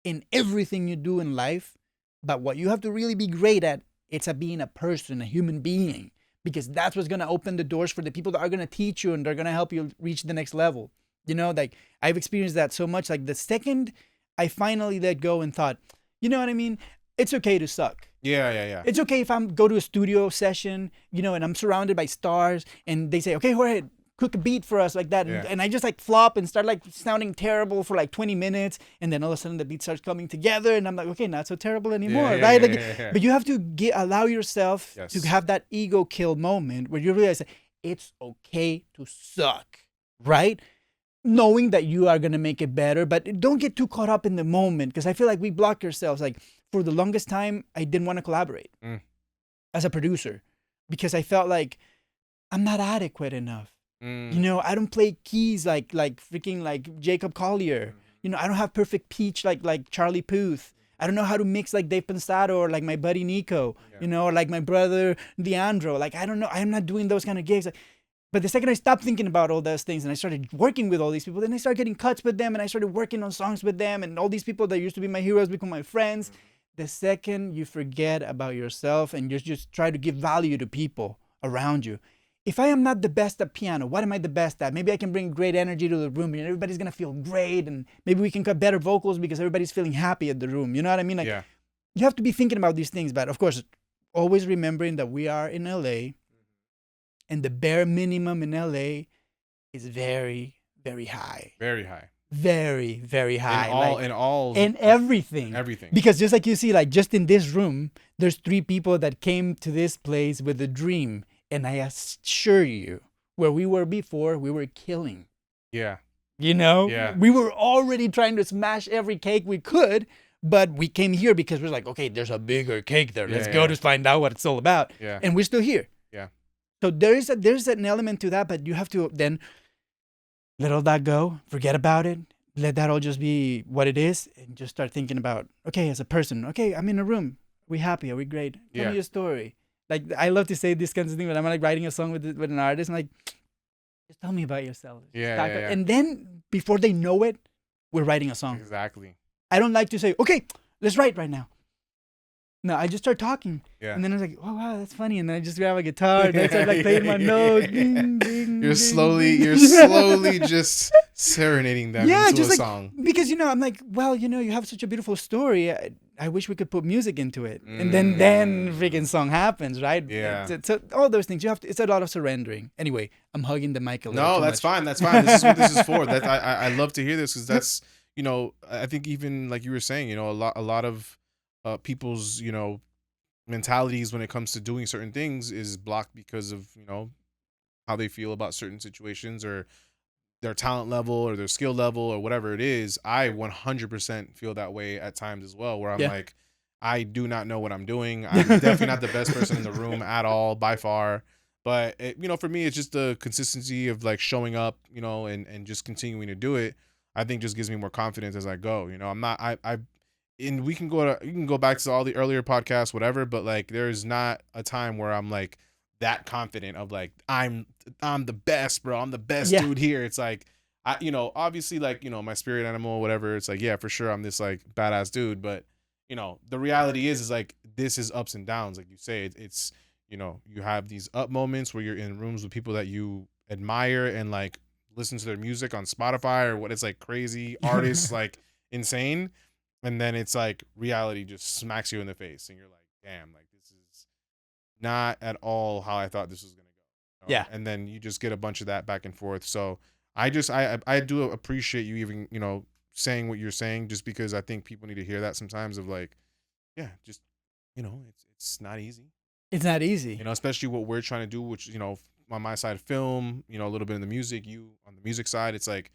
in everything you do in life, but what you have to really be great at, it's at being a person, a human being, because that's what's going to open the doors for the people that are going to teach you and they're going to help you reach the next level. You know, like I've experienced that so much. Like the second I finally let go and thought, you know what I mean? It's okay to suck. Yeah. It's okay if I go to a studio session, you know, and I'm surrounded by stars and they say, okay, Jorge, cook a beat for us like that. And I just like flop and start like sounding terrible for like 20 minutes. And then all of a sudden the beat starts coming together and I'm like, okay, not so terrible anymore, right? But you have to allow yourself to have that ego kill moment where you realize that it's okay to suck, right? Knowing that you are going to make it better, but don't get too caught up in the moment, because I feel like we block ourselves. Like for the longest time, I didn't want to collaborate as a producer because I felt like I'm not adequate enough. You know, I don't play keys like freaking like Jacob Collier. You know, I don't have perfect pitch like Charlie Puth. I don't know how to mix like Dave Pensado or like my buddy Nico, you know, or like my brother Leandro. Like, I don't know. I'm not doing those kind of gigs. But the second I stopped thinking about all those things and I started working with all these people, then I started getting cuts with them and I started working on songs with them, and all these people that used to be my heroes become my friends. The second you forget about yourself and you just try to give value to people around you. If I am not the best at piano, what am I the best at? Maybe I can bring great energy to the room and everybody's going to feel great, and maybe we can cut better vocals because everybody's feeling happy at the room. You know what I mean? Like, you have to be thinking about these things, but of course, always remembering that we are in LA and the bare minimum in LA is very, very high. Very high. Very, very high. In everything. Everything. Because just like you see, like just in this room, there's 3 people that came to this place with a dream. And I assure you, where we were before, we were killing. Yeah. You know? Yeah. We were already trying to smash every cake we could, but we came here because we're like, okay, there's a bigger cake there. Let's go to find out what it's all about. Yeah. And we're still here. Yeah. So there's an element to that, but you have to then let all that go, forget about it, let that all just be what it is, and just start thinking about, okay, as a person, okay, I'm in a room. Are we happy? Are we great? Tell me a story. Like, I love to say this kinds of thing when I'm like writing a song with an artist. I'm like, just tell me about yourself. Yeah. And then before they know it, we're writing a song. Exactly. I don't like to say, okay, let's write right now. No, I just start talking. Yeah. And then I was like, oh, wow, that's funny. And then I just grab a guitar and I start like playing my notes. Ding, ding, You're slowly just serenading them into just a like, song. Because, you know, I'm like, well, you know, you have such a beautiful story. I wish we could put music into it. And then freaking song happens, right? Yeah. So all those things, it's a lot of surrendering. Anyway, I'm hugging the mic a little No, too that's much. fine. That's fine. This is what this is for. That I love to hear this because that's, you know, I think even like you were saying, you know, a lot of people's, you know, mentalities when it comes to doing certain things is blocked because of, you know, how they feel about certain situations or their talent level or their skill level or whatever it is. I 100% feel that way at times as well, where I'm like, I do not know what I'm doing. I'm definitely not the best person in the room at all by far. But it, you know, for me, it's just the consistency of like showing up, you know, and just continuing to do it. I think just gives me more confidence as I go. You know, I'm not, and we can go back to all the earlier podcasts, whatever, but like there's not a time where I'm like that confident of like I'm the best, bro. I'm the best dude here. It's like I, you know, obviously like, you know, my spirit animal or whatever, it's like, yeah, for sure I'm this like badass dude, but you know, the reality is like this is ups and downs, like you say. It's you know, you have these up moments where you're in rooms with people that you admire and like listen to their music on Spotify or what, it's like crazy artists, like insane. And then it's like reality just smacks you in the face and you're like, damn, like this is not at all how I thought this was going to go. You know? And then you just get a bunch of that back and forth. So I do appreciate you even, you know, saying what you're saying, just because I think people need to hear that sometimes of like, yeah, just, you know, it's not easy. It's not easy. You know, especially what we're trying to do, which, you know, on my side, film, you know, a little bit in the music, you on the music side, it's like,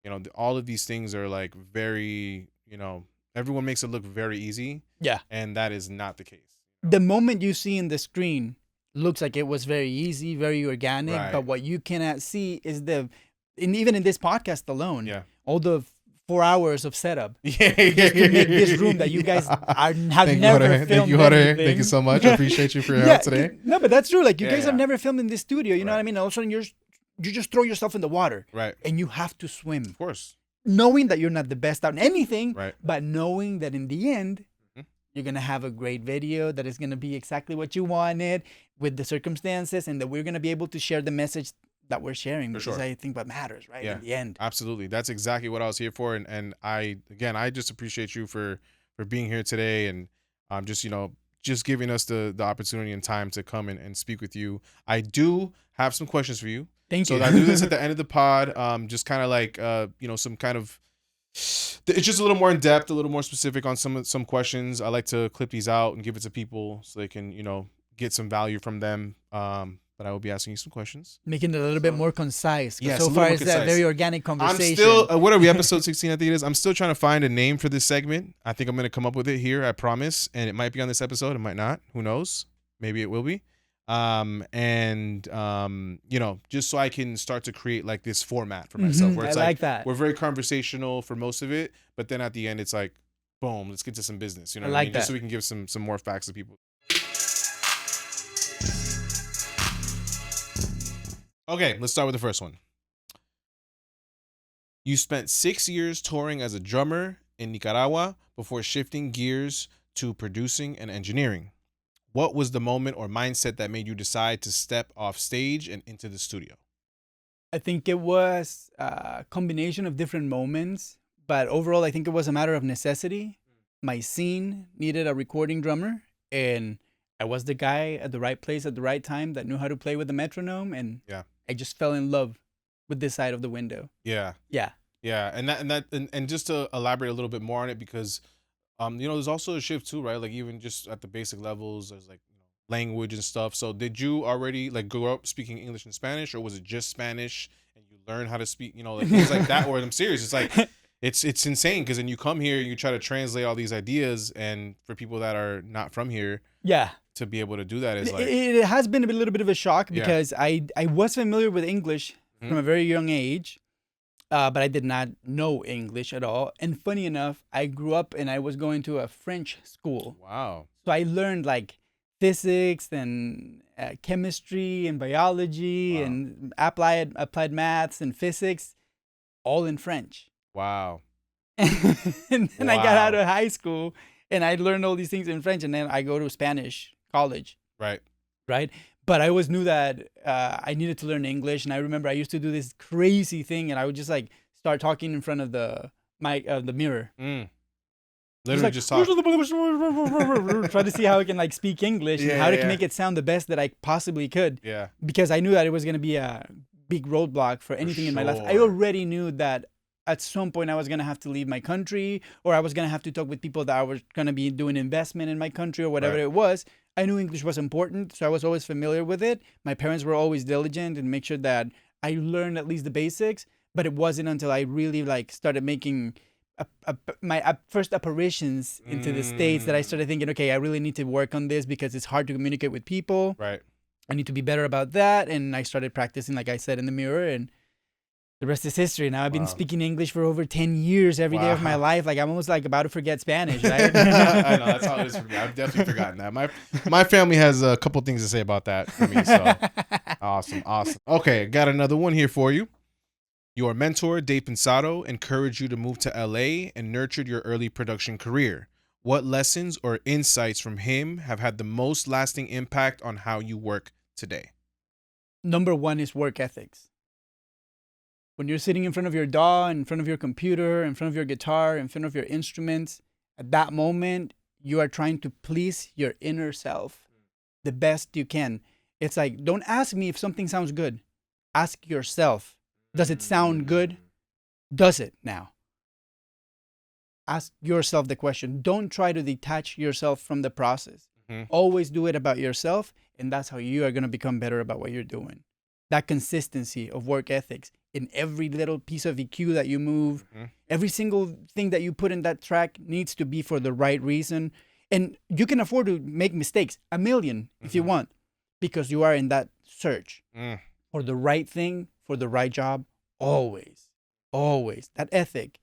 you know, all of these things are like very, you know, everyone makes it look very easy. Yeah. And that is not the case. The moment you see in the screen looks like it was very easy, very organic, but what you cannot see is even in this podcast alone, all the 4 hours of setup just to make this room that you guys have never filmed. Thank you, Jorge. Thank you so much. I appreciate you for your help today. No, but that's true. Like you guys have never filmed in this studio. You know what I mean? All of a sudden you just throw yourself in the water, and you have to swim. Of course. Knowing that you're not the best at anything, but knowing that in the end, you're going to have a great video that is going to be exactly what you wanted with the circumstances, and that we're going to be able to share the message that we're sharing, because I think what matters, right? In the end. Absolutely. That's exactly what I was here for. And I just appreciate you for being here today and just, you know, just giving us the opportunity and time to come and speak with you. I do have some questions for you. Thank you. So I do this at the end of the pod, just kind of like, you know, some kind of, it's just a little more in depth, a little more specific on some questions. I like to clip these out and give it to people so they can, you know, get some value from them. But I will be asking you some questions. Making it a little bit more concise. Yeah, so far it's that very organic conversation. I'm still, what are we, episode 16, I think it is? I'm still trying to find a name for this segment. I think I'm going to come up with it here, I promise. And it might be on this episode. It might not. Who knows? Maybe it will be. You know, just so I can start to create like this format for myself. Where it's I like that. We're very conversational for most of it. But then at the end, it's like, boom, let's get to some business. You know what I mean? Just so we can give some more facts to people. Okay, let's start with the first one. You spent 6 years touring as a drummer in Nicaragua before shifting gears to producing and engineering. What was the moment or mindset that made you decide to step off stage and into the studio? I think it was a combination of different moments, but overall, I think it was a matter of necessity. My scene needed a recording drummer, and I was the guy at the right place at the right time that knew how to play with the metronome, and I just fell in love with this side of the window. Yeah. And just to elaborate a little bit more on it, because you know, there's also a shift too, right? Like even just at the basic levels, there's like, you know, language and stuff. So did you already like grow up speaking English and Spanish, or was it just Spanish and you learned how to speak, you know, like things like that? Or I'm serious, it's like it's insane, because then you come here, you try to translate all these ideas, and for people that are not from here, to be able to do that is like, it has been a little bit of a shock, because I was familiar with English from a very young age. But I did not know English at all. And funny enough, I grew up and I was going to a French school. Wow. So I learned like physics and chemistry and biology and applied maths and physics, all in French. Wow. And then I got out of high school and I learned all these things in French, and then I go to Spanish college. Right. But I always knew that I needed to learn English. And I remember I used to do this crazy thing, and I would just like start talking in front of the mic, the mirror. Literally just talk. Try to see how I can like speak English and how to make it sound the best that I possibly could. Yeah. Because I knew that it was gonna be a big roadblock for anything in my life. I already knew that at some point I was gonna have to leave my country, or I was gonna have to talk with people that I was gonna be doing investment in my country or whatever it was. I knew English was important, so I was always familiar with it. My parents were always diligent and make sure that I learned at least the basics. But it wasn't until I really like started making my first apparitions into the States that I started thinking, okay, I really need to work on this because it's hard to communicate with people. Right. I need to be better about that. And I started practicing, like I said, in the mirror, and the rest is history. Now I've been speaking English for over 10 years every day of my life. Like I'm almost like about to forget Spanish, right? I know, that's how it is for me. I've definitely forgotten that. My family has a couple things to say about that for me. So awesome. Okay, got another one here for you. Your mentor, Dave Pensado, encouraged you to move to LA and nurtured your early production career. What lessons or insights from him have had the most lasting impact on how you work today? Number one is work ethics. When you're sitting in front of your DAW, in front of your computer, in front of your guitar, in front of your instruments, at that moment, you are trying to please your inner self the best you can. It's like, don't ask me if something sounds good. Ask yourself, does it sound good? Does it now? Ask yourself the question. Don't try to detach yourself from the process. Always do it about yourself, and that's how you are going to become better about what you're doing. That consistency of work ethics in every little piece of EQ that you move, every single thing that you put in that track needs to be for the right reason. And you can afford to make mistakes, 1 million if you want, because you are in that search for the right thing, for the right job, always. That ethic.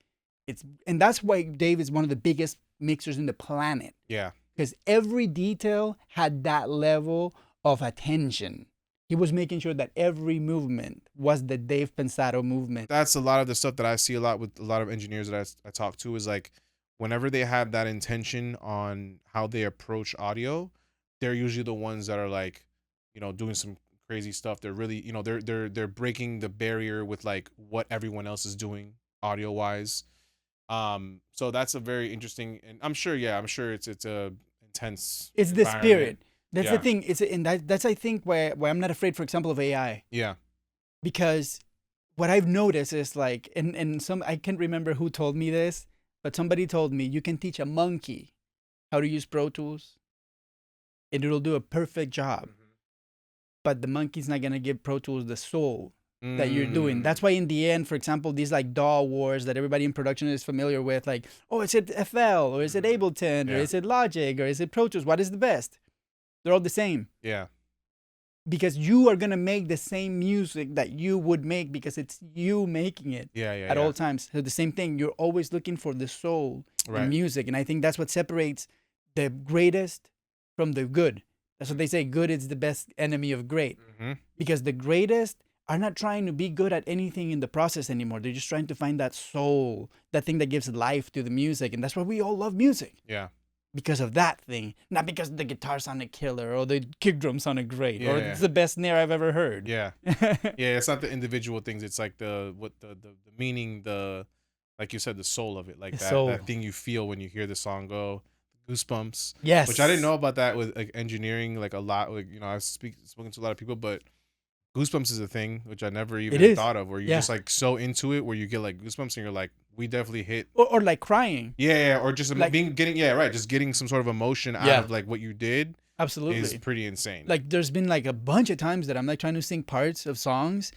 And that's why Dave is one of the biggest mixers in the planet. Yeah. Because every detail had that level of attention. He was making sure that every movement was the Dave Pensado movement. That's a lot of the stuff that I see a lot with a lot of engineers that I talk to is like, whenever they have that intention on how they approach audio, they're usually the ones that are like, doing some crazy stuff. They're really, they're breaking the barrier with like what everyone else is doing audio wise. So that's a very interesting, and I'm sure it's a intense. It's the spirit. That's the thing. That's I think why I'm not afraid, for example, of AI. Yeah. Because what I've noticed is like, and some, I can't remember who told me this, but somebody told me you can teach a monkey how to use Pro Tools and it'll do a perfect job. But the monkey's not gonna give Pro Tools the soul that you're doing. That's why in the end, for example, these like DAW wars that everybody in production is familiar with, like, oh, is it FL or is it Ableton or is it Logic or is it Pro Tools? What is the best? They're all the same. Yeah. Because you are gonna make the same music that you would make because it's you making it at all times. So the same thing, you're always looking for the soul in music. And I think that's what separates the greatest from the good. That's what they say, good is the best enemy of great. Because the greatest are not trying to be good at anything in the process anymore. They're just trying to find that soul, that thing that gives life to the music. And that's why we all love music. Yeah. Because of that thing, not because the guitar sounded killer or the kick drum sounded great or it's the best snare I've ever heard. Yeah. It's not the individual things. It's like the meaning, like you said, the soul of it, like that thing you feel when you hear the song go, goosebumps. Yes. Which I didn't know about that with like engineering, like a lot. Like I've spoken to a lot of people, but goosebumps is a thing which I never even thought of. Where you're just like so into it, where you get like goosebumps, and you're like, we definitely hit. Or like crying. Yeah, or just like just getting some sort of emotion out of like what you did. Absolutely, is pretty insane. Like there's been like a bunch of times that I'm like trying to sing parts of songs,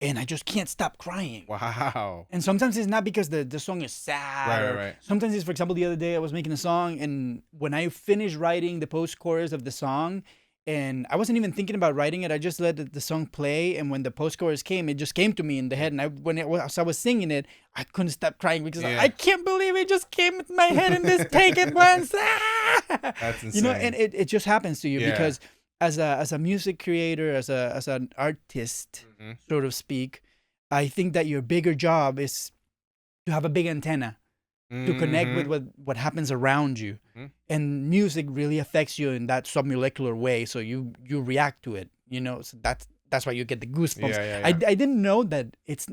and I just can't stop crying. Wow. And sometimes it's not because the song is sad. Right. Sometimes it's, for example, the other day I was making a song, and when I finished writing the post-chorus of the song, and I wasn't even thinking about writing it, I just let the song play, and when the post-chorus came, it just came to me in the head, and when I was singing it, I couldn't stop crying because I can't believe it just came in my head in this take it once. That's insane. And it just happens to you because as a music creator, as an artist, so to speak, I think that your bigger job is to have a big antenna to connect with what happens around you. And music really affects you in that submolecular way, so you react to it, so that's why you get the goosebumps. I didn't know that it's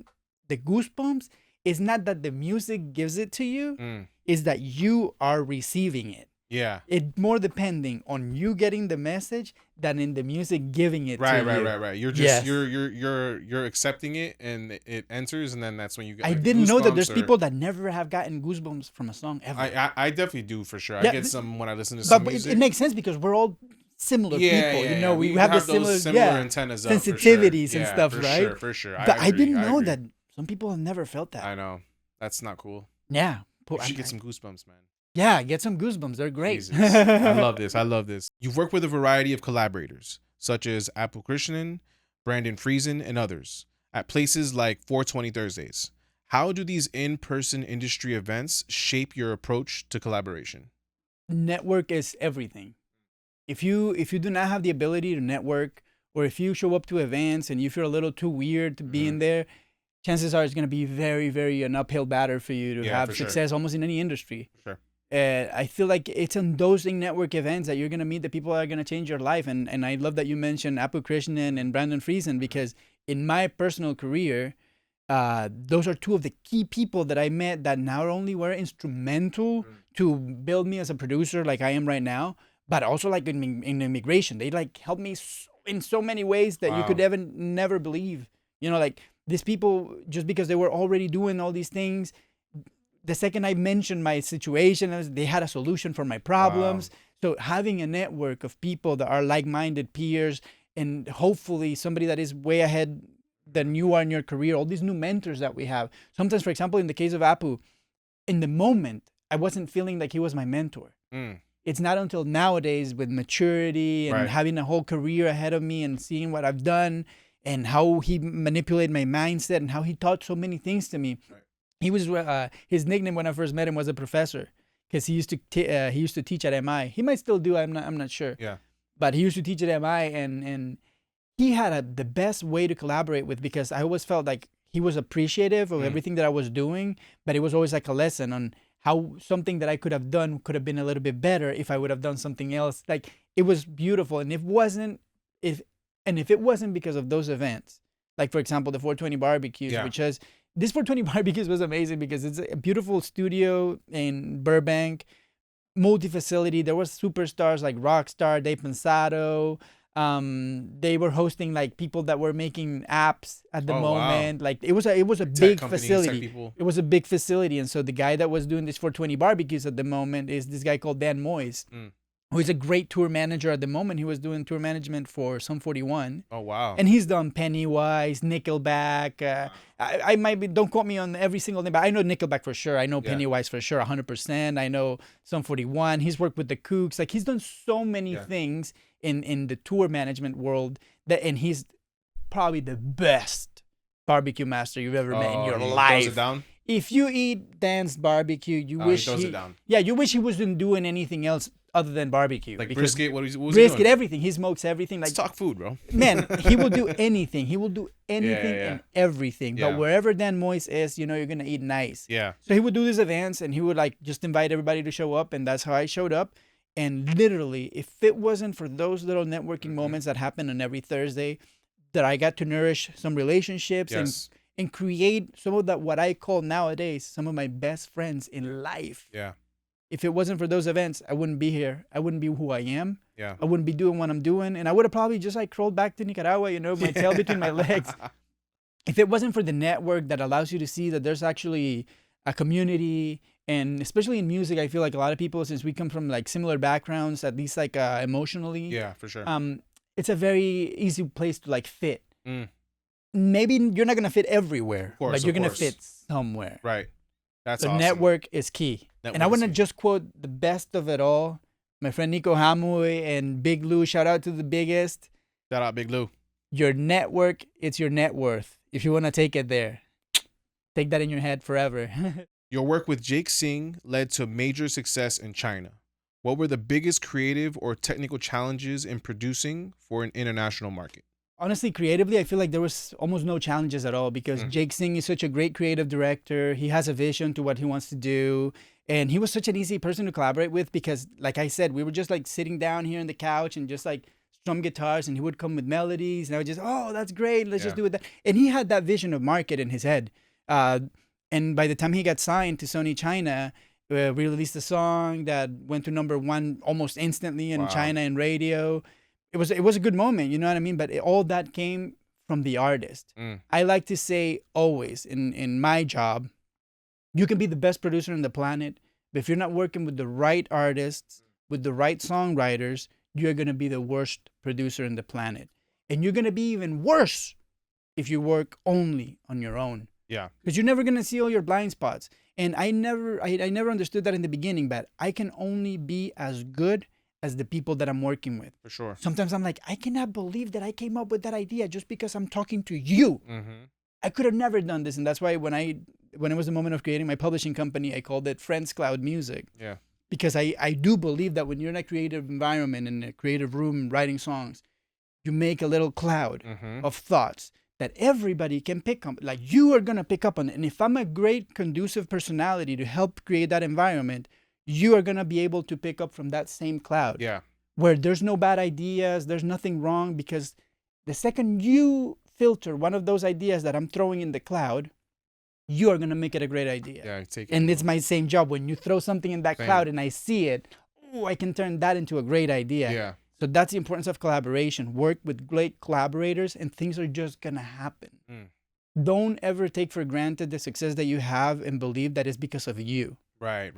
the goosebumps it's not that the music gives it to you, it's that you are receiving it. Yeah. It's more depending on you getting the message than in the music giving it to you. Right. You're just you're accepting it and it enters, and then that's when you get I didn't know that there's people that never have gotten goosebumps from a song ever. I definitely do for sure. Yeah, I get some when I listen to some music. It makes sense because we're all similar people. Yeah. We have the similar antennas up, sensitivities sure. and stuff, right? For sure. But I didn't know that some people have never felt that. I know. That's not cool. Yeah. You should get some goosebumps, man. Yeah, get some goosebumps. They're great. I love this. You've worked with a variety of collaborators, such as Apple Krishnan, Brandon Friesen, and others, at places like 420 Thursdays. How do these in-person industry events shape your approach to collaboration? Network is everything. If you do not have the ability to network, or if you show up to events and you feel a little too weird to be in there, chances are it's going to be very, very an uphill battle for you to have success almost in any industry. Sure. I feel like it's in those network events that you're going to meet the people that are going to change your life. And I love that you mentioned Apu Krishnan and Brandon Friesen, because in my personal career, those are two of the key people that I met that not only were instrumental to build me as a producer like I am right now, but also like in immigration. They like helped me in so many ways that you could never believe. You know, like these people, just because they were already doing all these things, the second I mentioned my situation, they had a solution for my problems. So having a network of people that are like-minded peers, and hopefully somebody that is way ahead than you are in your career, all these new mentors that we have. Sometimes, for example, in the case of Apu, in the moment, I wasn't feeling like he was my mentor. It's not until nowadays with maturity and having a whole career ahead of me and seeing what I've done and how he manipulated my mindset and how he taught so many things to me. He was his nickname when I first met him was a professor, because he used to teach at MI. He might still do. I'm not sure. Yeah. But he used to teach at MI, and he had the best way to collaborate with, because I always felt like he was appreciative of everything that I was doing, but it was always like a lesson on how something that I could have done could have been a little bit better if I would have done something else. Like, it was beautiful, and if it wasn't because of those events, like for example the 420 barbecues, which is. This 420 Barbecues was amazing because it's a beautiful studio in Burbank, multi-facility. There was superstars like Rockstar, Dave Pensado. They were hosting like people that were making apps at the moment. Wow. Like it was a big facility. It was a big facility, and so the guy that was doing this 420 Barbecues at the moment is this guy called Dan Moyes. Who is a great tour manager at the moment. He was doing tour management for Sum 41. Oh, wow. And he's done Pennywise, Nickelback. I might be, don't quote me on every single name, but I know Nickelback for sure. I know Pennywise for sure, 100%. I know Sum 41. He's worked with the Kooks. Like, he's done so many things in the tour management world, and he's probably the best barbecue master you've ever met in your life. Throws it down? If you eat Dan's barbecue, you wish he down. Yeah, you wish he wasn't doing anything else other than barbecue. Like brisket, what was brisket, he doing? everything. He smokes everything. Like, let's talk food, bro. Man, he will do anything. He will do anything and everything. But wherever Dan Moyes is, you know you're gonna eat nice. Yeah. So he would do these events, and he would like just invite everybody to show up, and that's how I showed up. And literally, if it wasn't for those little networking moments that happen on every Thursday, that I got to nourish some relationships and create some of that, what I call nowadays, some of my best friends in life. Yeah. If it wasn't for those events, I wouldn't be here. I wouldn't be who I am. Yeah. I wouldn't be doing what I'm doing. And I would have probably just like crawled back to Nicaragua, you know, my tail between my legs. If it wasn't for the network that allows you to see that there's actually a community, and especially in music, I feel like a lot of people, since we come from like similar backgrounds, at least like emotionally. Yeah, for sure. It's a very easy place to like fit. Maybe you're not going to fit everywhere, but you're going to fit somewhere. Right. That's awesome. Network is key. And I want to just quote the best of it all. My friend Nico Hamuy and Big Lou. Shout out to the biggest. Shout out Big Lou. Your network, it's your net worth. If you want to take it there, take that in your head forever. Your work with Jake Singh led to major success in China. What were the biggest creative or technical challenges in producing for an international market? Honestly, creatively, I feel like there was almost no challenges at all, because Jake Singh is such a great creative director. He has a vision to what he wants to do. And he was such an easy person to collaborate with, because, like I said, we were just like sitting down here on the couch and just like strum guitars, and he would come with melodies. And I would just, oh, that's great. Let's just do it. And he had that vision of market in his head. And And by the time he got signed to Sony China, we released a song that went to #1 almost instantly in China and radio. It was a good moment, you know what I mean? But all that came from the artist. I like to say always in my job, you can be the best producer on the planet, but if you're not working with the right artists, with the right songwriters, you're going to be the worst producer in the planet. And you're going to be even worse if you work only on your own. Yeah. Because you're never going to see all your blind spots. And I never understood that in the beginning, but I can only be as good as the people that I'm working with. For sure. Sometimes I'm like, I cannot believe that I came up with that idea just because I'm talking to you. I could have never done this. And that's why when it was the moment of creating my publishing company, I called it Friends Cloud Music. Yeah. Because I do believe that when you're in a creative environment, in a creative room, writing songs, you make a little cloud of thoughts that everybody can pick up. Like you are going to pick up on it. And if I'm a great conducive personality to help create that environment, you are going to be able to pick up from that same cloud. Yeah. Where there's no bad ideas, there's nothing wrong, because the second you filter one of those ideas that I'm throwing in the cloud, you are going to make it a great idea. Yeah, and it's my same job. When you throw something in that cloud and I see it, I can turn that into a great idea. Yeah. So that's the importance of collaboration. Work with great collaborators and things are just going to happen. Don't ever take for granted the success that you have and believe that it's because of you. Right.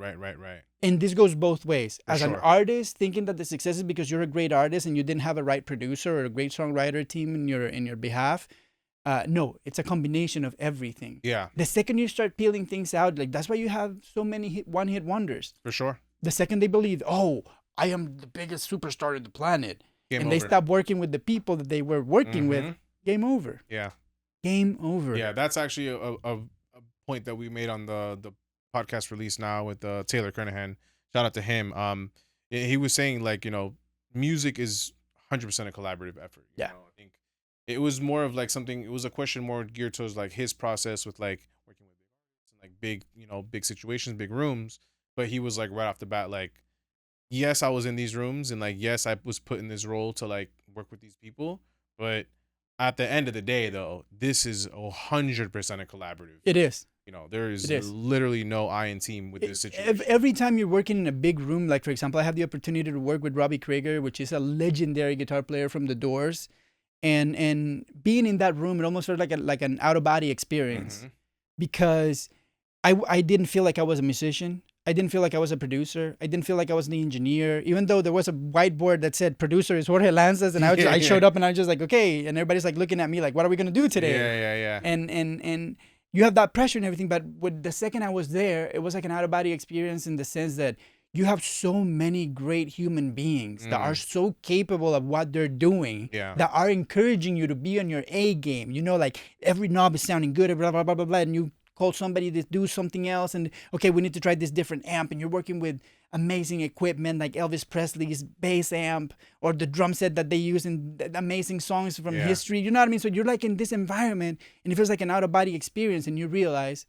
And this goes both ways. For As an artist, thinking that the success is because you're a great artist and you didn't have a right producer or a great songwriter team in your behalf. No, it's a combination of everything. Yeah. The second you start peeling things out, like that's why you have so many one-hit wonders. For sure. The second they believe, oh, I am the biggest superstar on the planet, Game and over. they stop working with the people that they were working with, game over. Yeah. Game over. Yeah, that's actually a point that we made on the podcast release now with Taylor Kernahan. Shout out to him. He was saying like, music is 100% a collaborative effort. You know? I think it was more of like something. It was a question more geared towards like his process with like working with big artists and like big situations, big rooms. But he was like right off the bat like, yes, I was in these rooms and like yes, I was put in this role to like work with these people, but at the end of the day, though, this is 100% a collaborative. It is. There is literally no I in team with this situation. Every time you're working in a big room, like for example, I have the opportunity to work with Robbie Krieger, which is a legendary guitar player from The Doors, and being in that room, it almost felt like an out of body experience, because I didn't feel like I was a musician. I didn't feel like I was a producer. I didn't feel like I was the engineer, even though there was a whiteboard that said producer is Jorge Lanzas. And I showed up and I was just like, okay. And everybody's like looking at me like, what are we going to do today? Yeah. And you have that pressure and everything. But with the second I was there, it was like an out of body experience in the sense that you have so many great human beings that are so capable of what they're doing, that are encouraging you to be on your A game. Like every knob is sounding good, blah, blah, blah, blah, blah. And you call somebody to do something else, and okay, we need to try this different amp, and you're working with amazing equipment like Elvis Presley's bass amp or the drum set that they use in amazing songs from history. You know what I mean? So you're like in this environment and it feels like an out-of-body experience, and you realize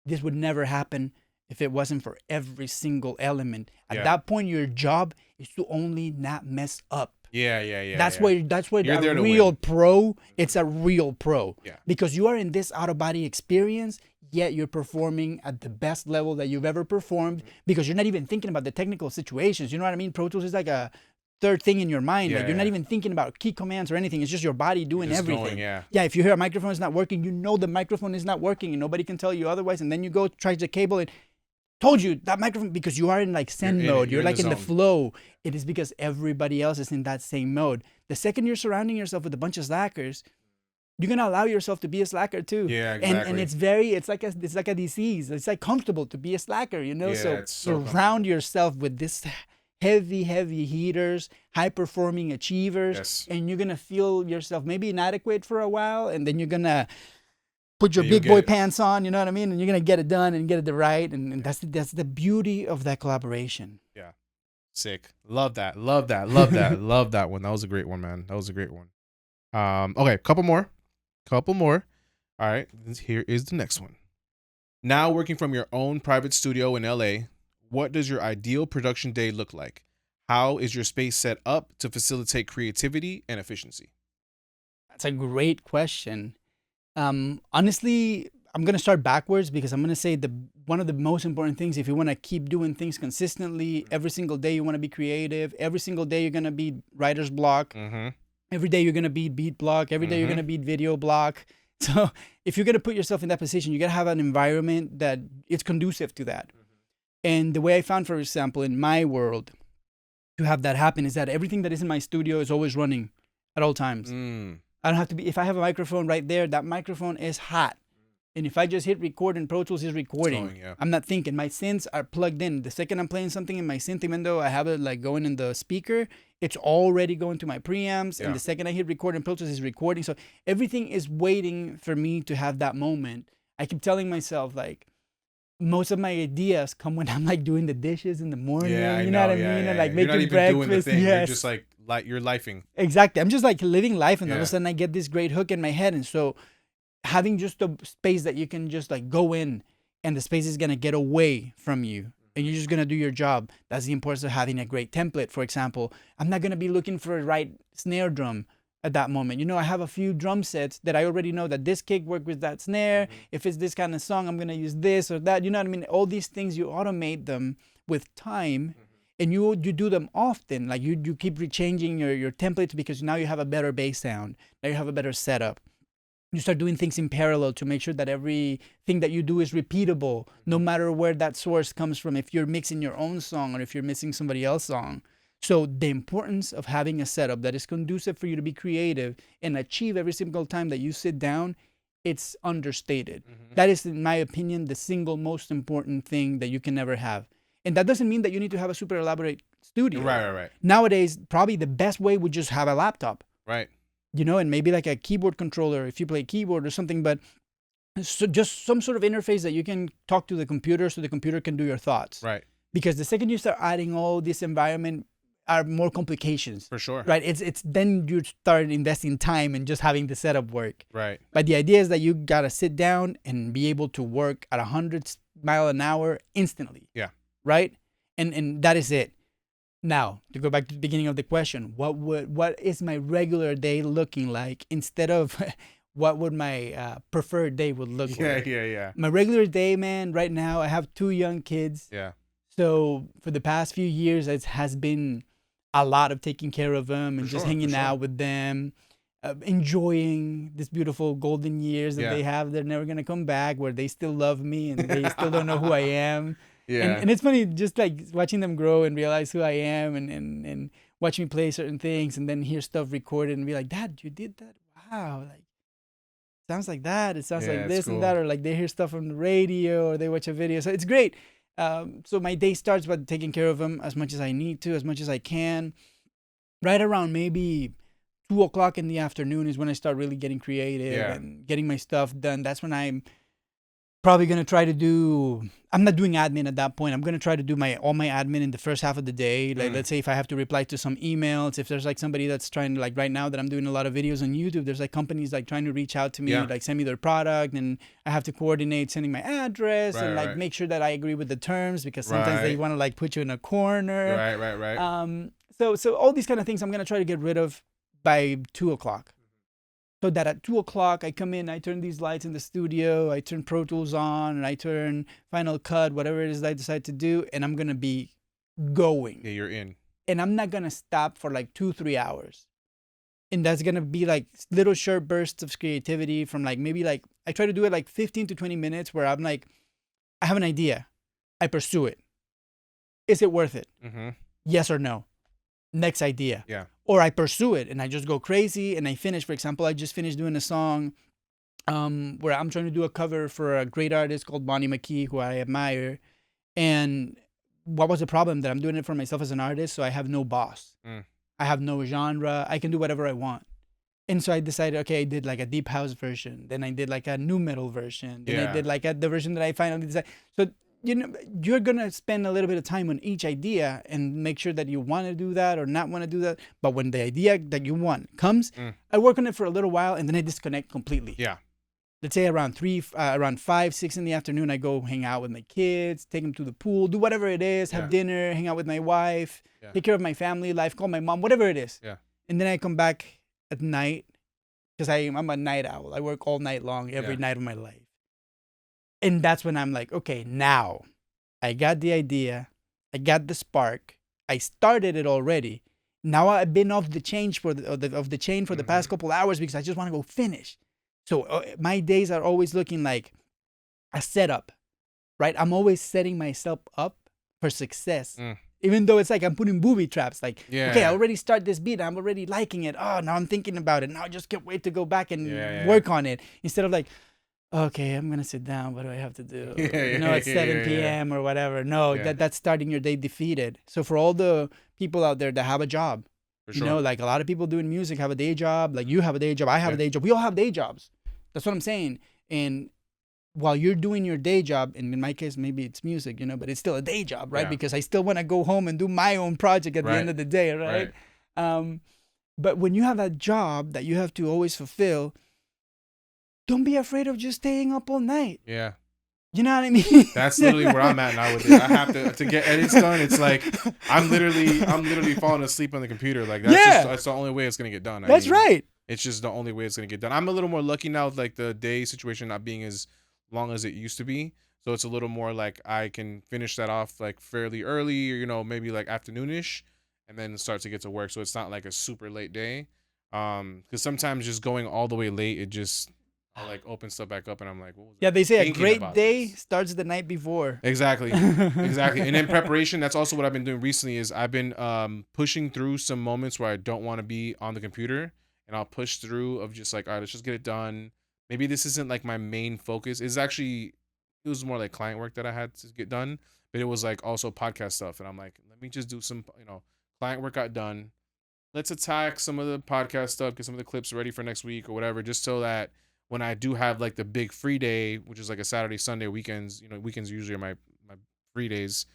this would never happen if it wasn't for every single element. At that point, your job is to only not mess up. Yeah. That's where a real pro, it's a real pro. Yeah. Because you are in this out-of-body experience, yet you're performing at the best level that you've ever performed, because you're not even thinking about the technical situations. You know what I mean? Pro Tools is like a third thing in your mind. Like you're not even thinking about key commands or anything. It's just your body doing everything. Yeah, if you hear a microphone is not working, you know the microphone is not working and nobody can tell you otherwise. And then you go try the cable and told you that microphone, because you are in like zen mode. You're like in the flow. It is because everybody else is in that same mode. The second you're surrounding yourself with a bunch of slackers, you're gonna allow yourself to be a slacker too. Yeah, exactly. And it's like a disease. It's like comfortable to be a slacker, Yeah, so surround yourself with this heavy heaters, high performing achievers, and you're gonna feel yourself maybe inadequate for a while, and then you're gonna put your big boy pants on, you know what I mean? And you're going to get it done and get it right. And that's the beauty of that collaboration. Yeah. Sick. Love that. Love that one. That was a great one, man. That was a great one. Okay. Couple more. All right. Here is the next one. Now working from your own private studio in LA, what does your ideal production day look like? How is your space set up to facilitate creativity and efficiency? That's a great question. Honestly, I'm gonna start backwards because I'm gonna say one of the most important things, if you want to keep doing things consistently, every single day you want to be creative. Every single day you're gonna beat writer's block. Mm-hmm. Every day you're gonna beat beat block. Every day you're gonna beat video block. So if you're gonna put yourself in that position, you gotta have an environment that it's conducive to that. And the way I found, for example, in my world, to have that happen is that everything that is in my studio is always running at all times. I don't have to be, if I have a microphone right there, that microphone is hot. And if I just hit record in Pro Tools, it's recording. Going, yeah. I'm not thinking. My synths are plugged in. The second I'm playing something in my synth, even though I have it like going in the speaker, it's already going to my preamps. Yeah. And the second I hit record in Pro Tools, it's recording. So everything is waiting for me to have that moment. I keep telling myself, like, most of my ideas come when I'm like doing the dishes in the morning. Yeah, you know what I mean? And like you're making not even breakfast. doing the thing. Yes. You're just like you're lifing. Exactly. I'm just like living life, and all of Yeah. a sudden I get this great hook in my head. And so having just a space that you can just like go in, and the space is gonna get away from you, and you're just gonna do your job. That's the importance of having a great template. For example, I'm not gonna be looking for a right snare drum at that moment. You know, I have a few drum sets that I already know that this kick work with that snare. If it's this kind of song, I'm gonna use this or that. You know what I mean? All these things, you automate them with time, and you do them often. Like you keep rechanging your templates because now you have a better bass sound. Now you have a better setup. You start doing things in parallel to make sure that everything that you do is repeatable, no matter where that source comes from. If you're mixing your own song or if you're mixing somebody else's song. So the importance of having a setup that is conducive for you to be creative and achieve every single time that you sit down, it's understated. That is, in my opinion, the single most important thing that you can ever have. And that doesn't mean that you need to have a super elaborate studio. Right. Nowadays, probably the best way would just have a laptop. Right. You know, and maybe like a keyboard controller if you play keyboard or something, but so just some sort of interface that you can talk to the computer so the computer can do your thoughts. Right. Because the second you start adding all this environment, are more complications. For sure. Right. It's then you start investing time in just having the setup work. Right. But the idea is that you gotta sit down and be able to work at 100 miles an hour instantly. Yeah. Right. And that is it. Now, to go back to the beginning of the question, what is my regular day looking like instead of what would my preferred day would look like? Yeah. My regular day, man, right now, I have 2 young kids. Yeah. So for the past few years, it has been a lot of taking care of them and just hanging out with them, enjoying this beautiful golden years that they have. They're never going to come back, where they still love me and they still don't know who I am. Yeah. And it's funny just like watching them grow and realize who I am and watch me play certain things and then hear stuff recorded and be like, Dad, you did that? Wow. Like, sounds like that. It sounds like this and that. Or like they hear stuff on the radio or they watch a video. So it's great. So my day starts by taking care of them as much as I need to, as much as I can. Right around maybe 2 o'clock in the afternoon is when I start really getting creative and getting my stuff done. That's when I'm probably going to try to do, I'm not doing admin at that point. I'm going to try to do all my admin in the first half of the day. Like, let's say if I have to reply to some emails, if there's like somebody that's trying to, like right now that I'm doing a lot of videos on YouTube, there's like companies like trying to reach out to me, like send me their product, and I have to coordinate sending my address and like make sure that I agree with the terms, because sometimes they want to like put you in a corner. Right. So all these kind of things I'm going to try to get rid of by 2 o'clock. So that at 2 o'clock, I come in, I turn these lights in the studio, I turn Pro Tools on, and I turn Final Cut, whatever it is I decide to do, and I'm going to be going. Yeah, you're in. And I'm not going to stop for like 2-3 hours. And that's going to be like little short bursts of creativity from like maybe like, I try to do it like 15 to 20 minutes where I'm like, I have an idea. I pursue it. Is it worth it? Yes or no? Next idea. Yeah. Or I pursue it and I just go crazy and I finish. For example, I just finished doing a song where I'm trying to do a cover for a great artist called Bonnie McKee, who I admire. And what was the problem? That I'm doing it for myself as an artist, so I have no boss. I have no genre. I can do whatever I want. And so I decided, okay, I did like a deep house version. Then I did like a new metal version. Then I did like the version that I finally decided. So, you know, you're going to spend a little bit of time on each idea and make sure that you want to do that or not want to do that. But when the idea that you want comes, I work on it for a little while and then I disconnect completely. Yeah. Let's say around 5, 6 in the afternoon, I go hang out with my kids, take them to the pool, do whatever it is, have dinner, hang out with my wife, take care of my family life, call my mom, whatever it is. Yeah. And then I come back at night because I'm a night owl. I work all night long, every night of my life. And that's when I'm like, okay, now I got the idea. I got the spark. I started it already. Now I've been off the chain for the chain for the past couple hours because I just want to go finish. So my days are always looking like a setup, right? I'm always setting myself up for success. Even though it's like I'm putting booby traps. Like, okay, I already start this beat. I'm already liking it. Oh, now I'm thinking about it. Now I just can't wait to go back and work on it. Instead of like, okay, I'm going to sit down. What do I have to do? At 7 p.m. or whatever. No, that's starting your day defeated. So for all the people out there that have a job, like a lot of people doing music have a day job. Like you have a day job. I have a day job. We all have day jobs. That's what I'm saying. And while you're doing your day job, and in my case, maybe it's music, but it's still a day job, right? Because I still want to go home and do my own project at the end of the day, right? But when you have that job that you have to always fulfill, don't be afraid of just staying up all night. Yeah. You know what I mean? That's literally where I'm at now with it. I have to get edits done. It's like I'm literally falling asleep on the computer. Like that's the only way it's gonna get done. That's right. It's just the only way it's gonna get done. I'm a little more lucky now with like the day situation not being as long as it used to be. So it's a little more like I can finish that off like fairly early, or maybe like afternoonish, and then start to get to work. So it's not like a super late day. Because sometimes just going all the way late, it just I'll like open stuff back up and I'm like, what was they say a great day starts the night before. Exactly. And in preparation, that's also what I've been doing recently is I've been pushing through some moments where I don't want to be on the computer, and I'll push through of just like, all right, let's just get it done. Maybe this isn't like my main focus. It was more like client work that I had to get done, but it was like also podcast stuff. And I'm like, let me just do some, client work got done. Let's attack some of the podcast stuff, get some of the clips ready for next week or whatever, just so that when I do have like the big free day, which is like a Saturday, Sunday, weekends, weekends usually are my free days.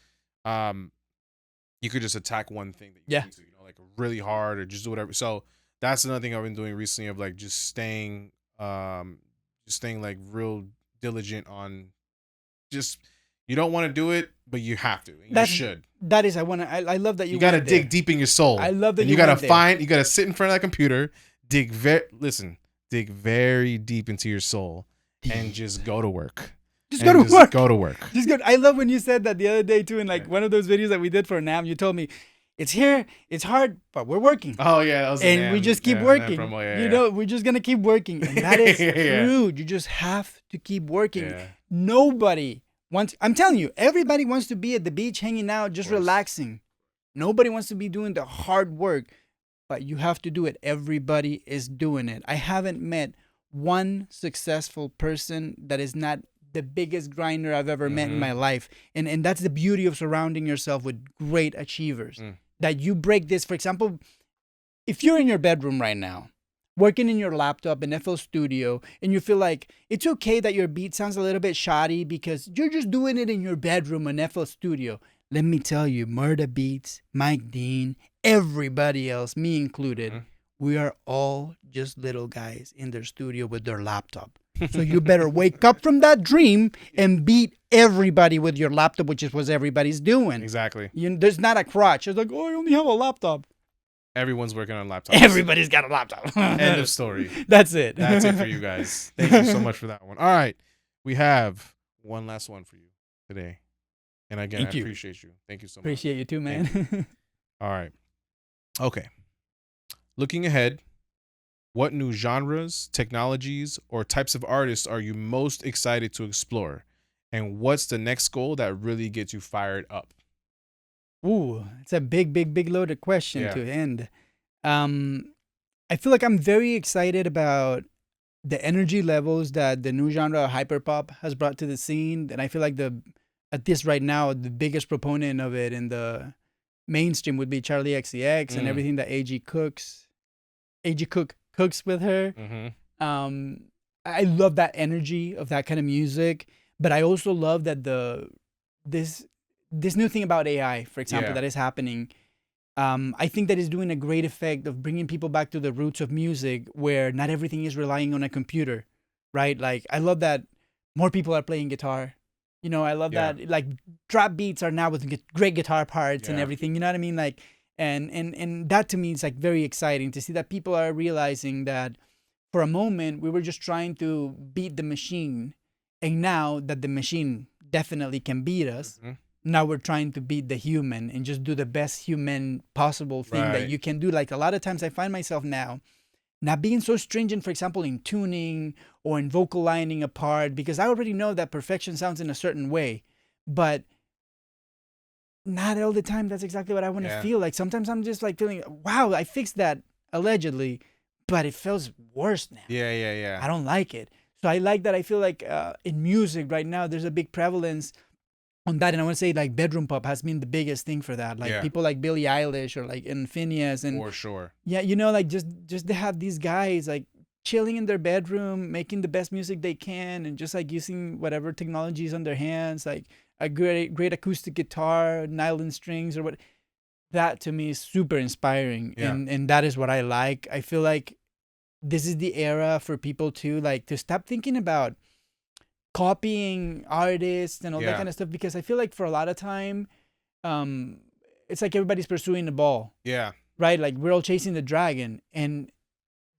You could just attack one thing that you need to, like really hard or just do whatever. So that's another thing I've been doing recently of like just staying like real diligent on just, you don't want to do it, but you have to. You should. That is, I love that you got to dig deep in your soul. I love that you got to sit in front of that computer, dig very deep into your soul and just go to work. Go to work. Just go. I love when you said that the other day too, in like one of those videos that we did for NAM. You told me, it's here, it's hard, but we're working. Oh yeah, that was and we just keep working. We're just gonna keep working, and that is true. You just have to keep working. Yeah. Nobody wants. I'm telling you, everybody wants to be at the beach, hanging out, just relaxing. Nobody wants to be doing the hard work, but you have to do it. Everybody is doing it. I haven't met one successful person that is not the biggest grinder I've ever met in my life. And that's the beauty of surrounding yourself with great achievers. That you break this. For example, if you're in your bedroom right now, working in your laptop in FL Studio, and you feel like it's okay that your beat sounds a little bit shoddy because you're just doing it in your bedroom in FL Studio. Let me tell you, Murda Beats, Mike Dean, everybody else, me included, we are all just little guys in their studio with their laptop. So you better wake up from that dream and beat everybody with your laptop, which is what everybody's doing. Exactly. There's not a crutch. It's like, oh, I only have a laptop. Everyone's working on laptops. Everybody's got a laptop. End of story. That's it. That's it for you guys. Thank you so much for that one. All right. We have one last one for you today. And again, I appreciate you. Thank you so much. Appreciate you too, man. All right. Okay. Looking ahead, what new genres, technologies, or types of artists are you most excited to explore? And what's the next goal that really gets you fired up? Ooh, it's a big loaded question to end. I feel like I'm very excited about the energy levels that the new genre of hyperpop has brought to the scene. And I feel like at this right now, the biggest proponent of it in the mainstream would be Charlie XCX and everything that AG Cook cooks with her. I love that energy of that kind of music, but I also love that this new thing about AI, for example, that is happening. I think that is doing a great effect of bringing people back to the roots of music, where not everything is relying on a computer, right? Like I love that more people are playing guitar. I love that like drop beats are now with great guitar parts and everything. You know what I mean? Like. And that to me is like very exciting to see that people are realizing that for a moment we were just trying to beat the machine, And now that the machine definitely can beat us, now we're trying to beat the human and just do the best human possible thing that you can do. Like a lot of times I find myself now not being so stringent, for example, in tuning or in vocal lining a part, because I already know that perfection sounds in a certain way, but not all the time that's exactly what I want to feel. Like sometimes I'm just like feeling, wow, I fixed that allegedly, but it feels worse now. Yeah. I don't like it. So I like that. I feel like in music right now, there's a big prevalence on that. And I want to say like bedroom pop has been the biggest thing for that. Like people like Billie Eilish or like Phineas and for sure. Yeah, you know, like just to have these guys like chilling in their bedroom, making the best music they can, and just like using whatever technologies on their hands, like a great acoustic guitar, nylon strings or what. That to me is super inspiring. And that is what I like. I feel like this is the era for people to stop thinking about copying artists and all that kind of stuff, because I feel like for a lot of time it's like everybody's pursuing the ball, right? Like we're all chasing the dragon, and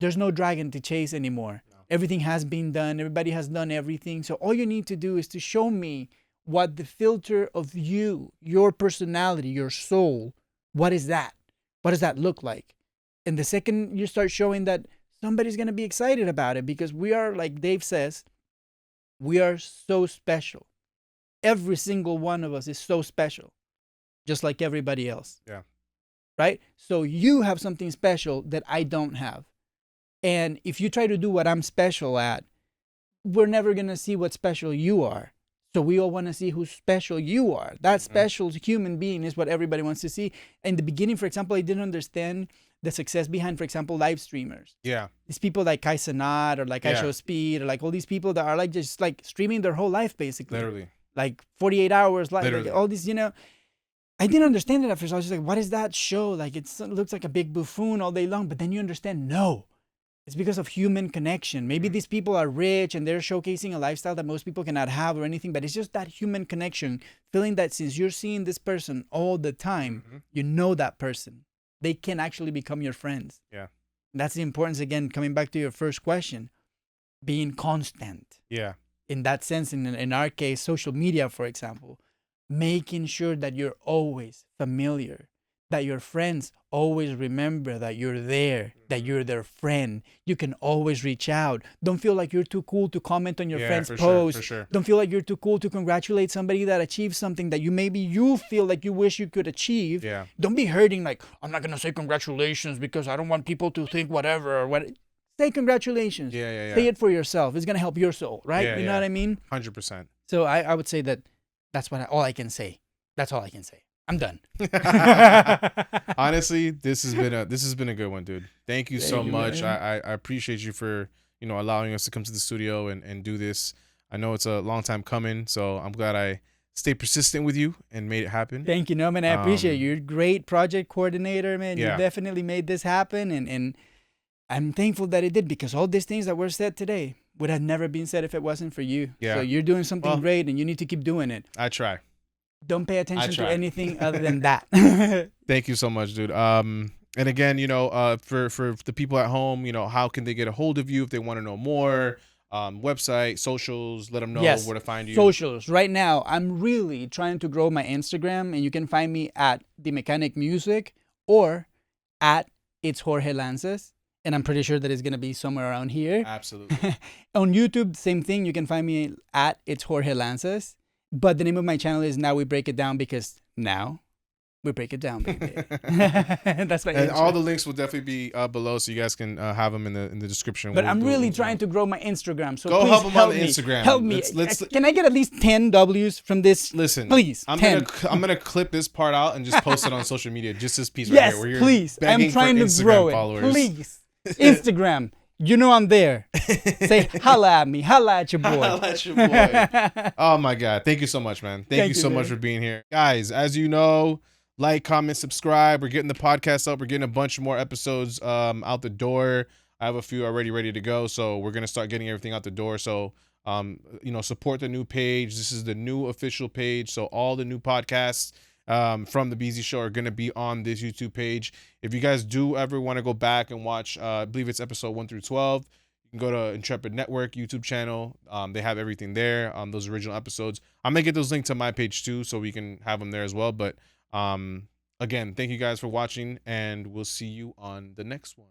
there's no dragon to chase anymore. Everything has been done. Everybody has done everything. So all you need to do is to show me what the filter of you, your personality, your soul, what is that? What does that look like? And the second you start showing that, somebody's going to be excited about it, because we are, like Dave says, we are so special. Every single one of us is so special, just like everybody else. Right? So you have something special that I don't have. And if you try to do what I'm special at, we're never going to see what special you are. So we all want to see who special you are. That special human being is what everybody wants to see. In the beginning, for example, I didn't understand the success behind, for example, live streamers. These people like Kai Cenat or like I Show Speed or like all these people that are like just like streaming their whole life basically. Literally. Like 48 hours, like all these, you know. I didn't understand it at first. I was just like, what is that show? Like it looks like a big buffoon all day long. But then you understand, no. It's because of human connection. Maybe these people are rich and they're showcasing a lifestyle that most people cannot have or anything, but it's just that human connection, feeling that since you're seeing this person all the time, you know that person. They can actually become your friends. And that's the importance, again, coming back to your first question, being constant. In that sense, in our case, social media, for example, making sure that you're always familiar, that your friends always remember that you're there, that you're their friend. You can always reach out. Don't feel like you're too cool to comment on your friend's post. For sure. Don't feel like you're too cool to congratulate somebody that achieved something that you feel like you wish you could achieve. Don't be hurting like, I'm not going to say congratulations because I don't want people to think whatever or what. Say congratulations. Say it for yourself. It's going to help your soul, right? You know what I mean? 100%. So I would say that's all I can say. That's all I can say. I'm done. Honestly, this has been a good one, dude. Thank you so much. I appreciate you for, you know, allowing us to come to the studio and do this. I know it's a long time coming, so I'm glad I stayed persistent with you and made it happen. Thank you, man. I appreciate you. You're a great project coordinator, man. You definitely made this happen, and I'm thankful that it did, because all these things that were said today would have never been said if it wasn't for you. So you're doing something great, and you need to keep doing it. I try. Don't pay attention to anything other than that. Thank you so much, dude. And again, you know, for the people at home, you know, how can they get a hold of you if they want to know more? Website, socials, let them know where to find you. Socials. Right now, I'm really trying to grow my Instagram, and you can find me at The Mechanic Music or at It's Jorge Lanzas. And I'm pretty sure that it's going to be somewhere around here. Absolutely. On YouTube, same thing. You can find me at It's Jorge Lanzas. But the name of my channel is Now We Break It Down, because now we break it down, baby. That's my And all the links will definitely be below, so you guys can have them in the description. But I'm really trying to grow my Instagram, so go please help them on the Instagram. Help me. Can I get at least 10 W's from this? Listen, please. I'm gonna clip this part out and just post it on social media. Just this piece right here. Where you're please. I'm trying to grow it. Followers. Please, Instagram. You know I'm there. Say holla at me. Holla at your boy. Holla at your boy. Oh my God. Thank you so much, man. Thank you so much for being here. Guys, as you know, like, comment, subscribe. We're getting the podcast up. We're getting a bunch more episodes out the door. I have a few already ready to go. So we're going to start getting everything out the door. So, you know, support the new page. This is the new official page. So all the new podcasts from the Beezy Show are going to be on this YouTube page. If you guys do ever want to go back and watch, I believe it's episode 1 through 12, You can go to Intrepid Network YouTube channel. They have everything there. Those original episodes. I'm gonna get those linked to my page too, so we can have them there as well. But again, thank you guys for watching, and we'll see you on the next one.